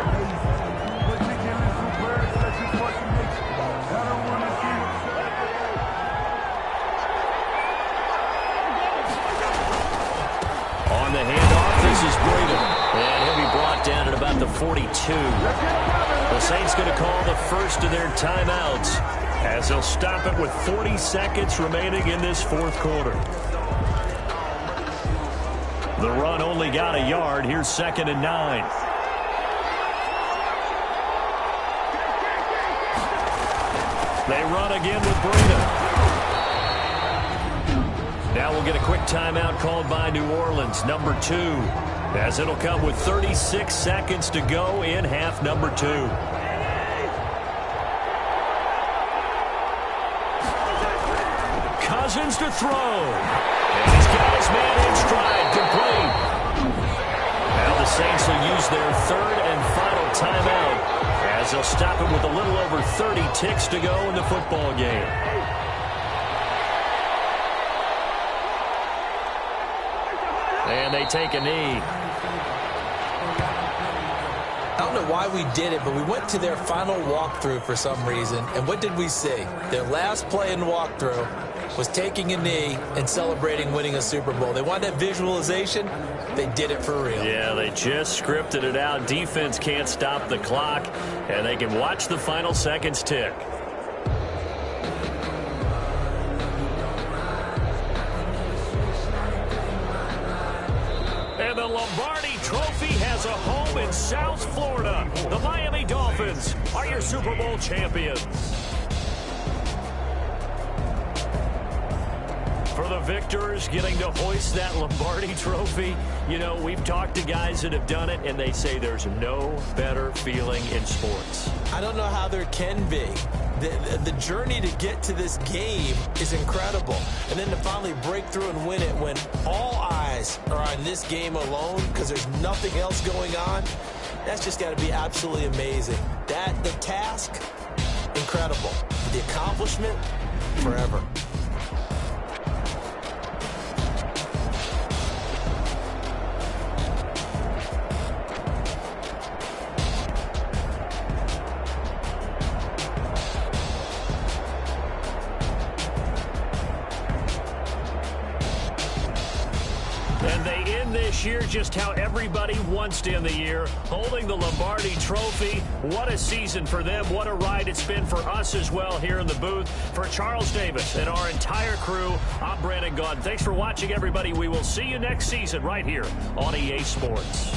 Speaker 4: On the handoff, this is Breida. And he'll be brought down at about the 42. The Saints going to call the first of their timeouts as they'll stop it with 40 seconds remaining in this fourth quarter. The run only got a yard. Here's 2nd and 9. They run again with Breida. Now we'll get a quick timeout called by New Orleans, number 2, as it'll come with 36 seconds to go in half number 2. Cousins to throw. And he's got his man in stride, complete. Now the Saints will use their 3rd and final timeout as they'll stop it with a little over 30 ticks to go in the football game. And they take a knee.
Speaker 6: I don't know why we did it, but we went to their final walkthrough for some reason. And what did we see? Their last play in walkthrough was taking a knee and celebrating winning a Super Bowl. They wanted that visualization. They did it for real.
Speaker 4: Yeah, they just scripted it out. Defense can't stop the clock, and they can watch the final seconds tick. And the Lombardi Trophy has a home in South Florida. The Miami Dolphins are your Super Bowl champions. For the victors getting to hoist that Lombardi Trophy, you know, we've talked to guys that have done it, and they say there's no better feeling in sports.
Speaker 6: I don't know how there can be. The journey to get to this game is incredible. And then to finally break through and win it when all eyes are on this game alone because there's nothing else going on, that's just got to be absolutely amazing. The task, incredible. The accomplishment, forever.
Speaker 4: This year, just how everybody wants to end the year, holding the Lombardi Trophy. What a season for them. What a ride it's been for us as well here in the booth. For Charles Davis and our entire crew, I'm Brandon Gaudin. Thanks for watching, everybody. We will see you next season right here on EA Sports.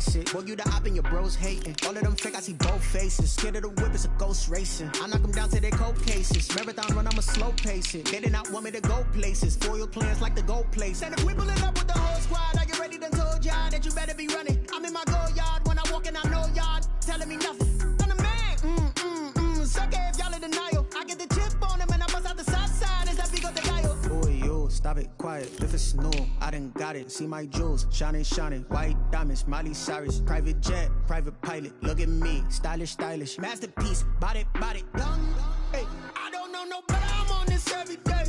Speaker 9: face it. Boy, you the op and your bros hating. All of them fake, I see both faces. Scared of the whip, it's a ghost racing. I knock them down to their cold cases. Marathon run, I'ma slow pace it. They did not want me to go places. Foil plans like the gold place. And if we pulling up with the whole squad, I get ready to told y'all that you better be running. I'm in my go yard when I walk in, I know y'all telling me nothing. I'm the man, sucker if y'all in denial. I get the chip on him and I bust out the south side as I pick up the dial. Boy, yo, stop it, quiet, if it's new, I done got it. See my jewels, shining, shining, white diamonds, Miley Cyrus, private jet, private pilot. Look at me, stylish, stylish, masterpiece, body, young. Hey, I don't know no better, I'm on this every day.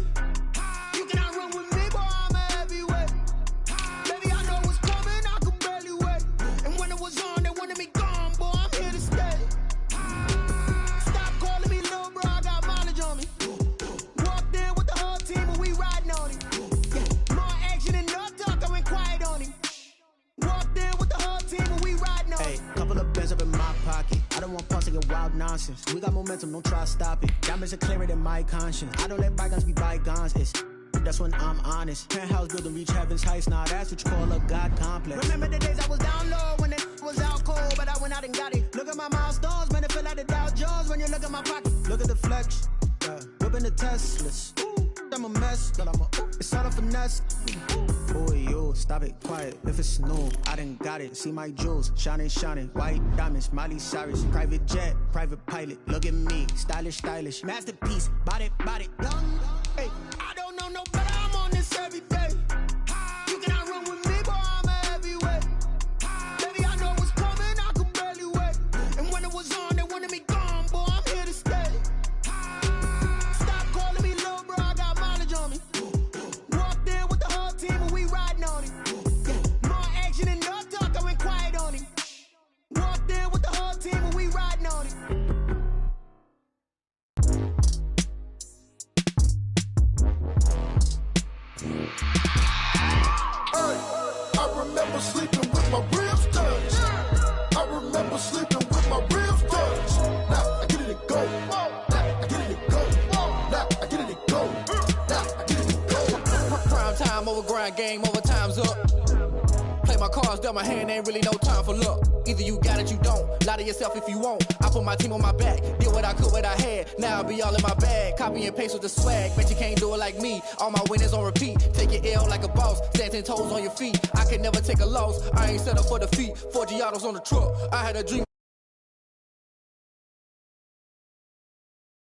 Speaker 9: You cannot run with me, boy, I'm a heavyweight. Baby, I know what's coming, I could barely wait. And when it was on, they wanted me gone, boy, I'm here to stay. Stop calling me little bro, I got mileage on me. Walked in with the whole team and we riding on him. Yeah, more action and no talk, I went quiet on him. Walked in with the whole team and we riding on him. Hey, couple of bands up in my pocket. I don't want pulse to get wild nonsense. We got momentum, don't try to stop it. Diamonds are clearer than my conscience. I don't let bygones be bygones. That's when I'm honest. Penthouse building reach heaven's heights. Now that's what you call a God complex. Remember the days I was down low when it was out cold, but I went out and got it. Look at my milestones, man, it feel like the Dow Jones when you look at my pocket. Look at the flex, whipping the Teslas. I'm a mess, but it's all a finesse. Boy, yo, stop it, quiet, if it's new, I done got it. See my jewels, shining, shining, white diamonds, Miley Cyrus, private jet, private pilot. Look at me, stylish, stylish, masterpiece, body, young. Hey, I don't know no better, I'm on this every day. You cannot run with me, boy, I'm a heavyweight. Baby, I know what's coming, I could barely wait. And when it was on, they wanted me gone, boy, I'm here to stay. Stop calling me little bro, I got mileage on me. Walked in with the whole team and we riding on him. Yeah, more action and no talk, I went quiet on him. Walked in with the whole team and we riding on him.
Speaker 3: I remember sleeping with my ribs touched. I remember sleeping with my ribs touched. Now I get it to go. Now I get it to go. Now I get it to go. Now I get it to go.
Speaker 11: Prime time over grind game, over time's up. Play my cards, dealt my hand, ain't really no time for luck. Either you got it, you don't. Lie to yourself if you won't. I put my team on my back, did what I could, what I had. Now I'll be all in my bag. Copy and paste with the swag. Bet you can't do it like me. All my winners on repeat. Take your L like a boss. Stand 10 toes on your feet. I can never take a loss. I ain't set up for defeat. 4 Giottos on the truck. I had a dream.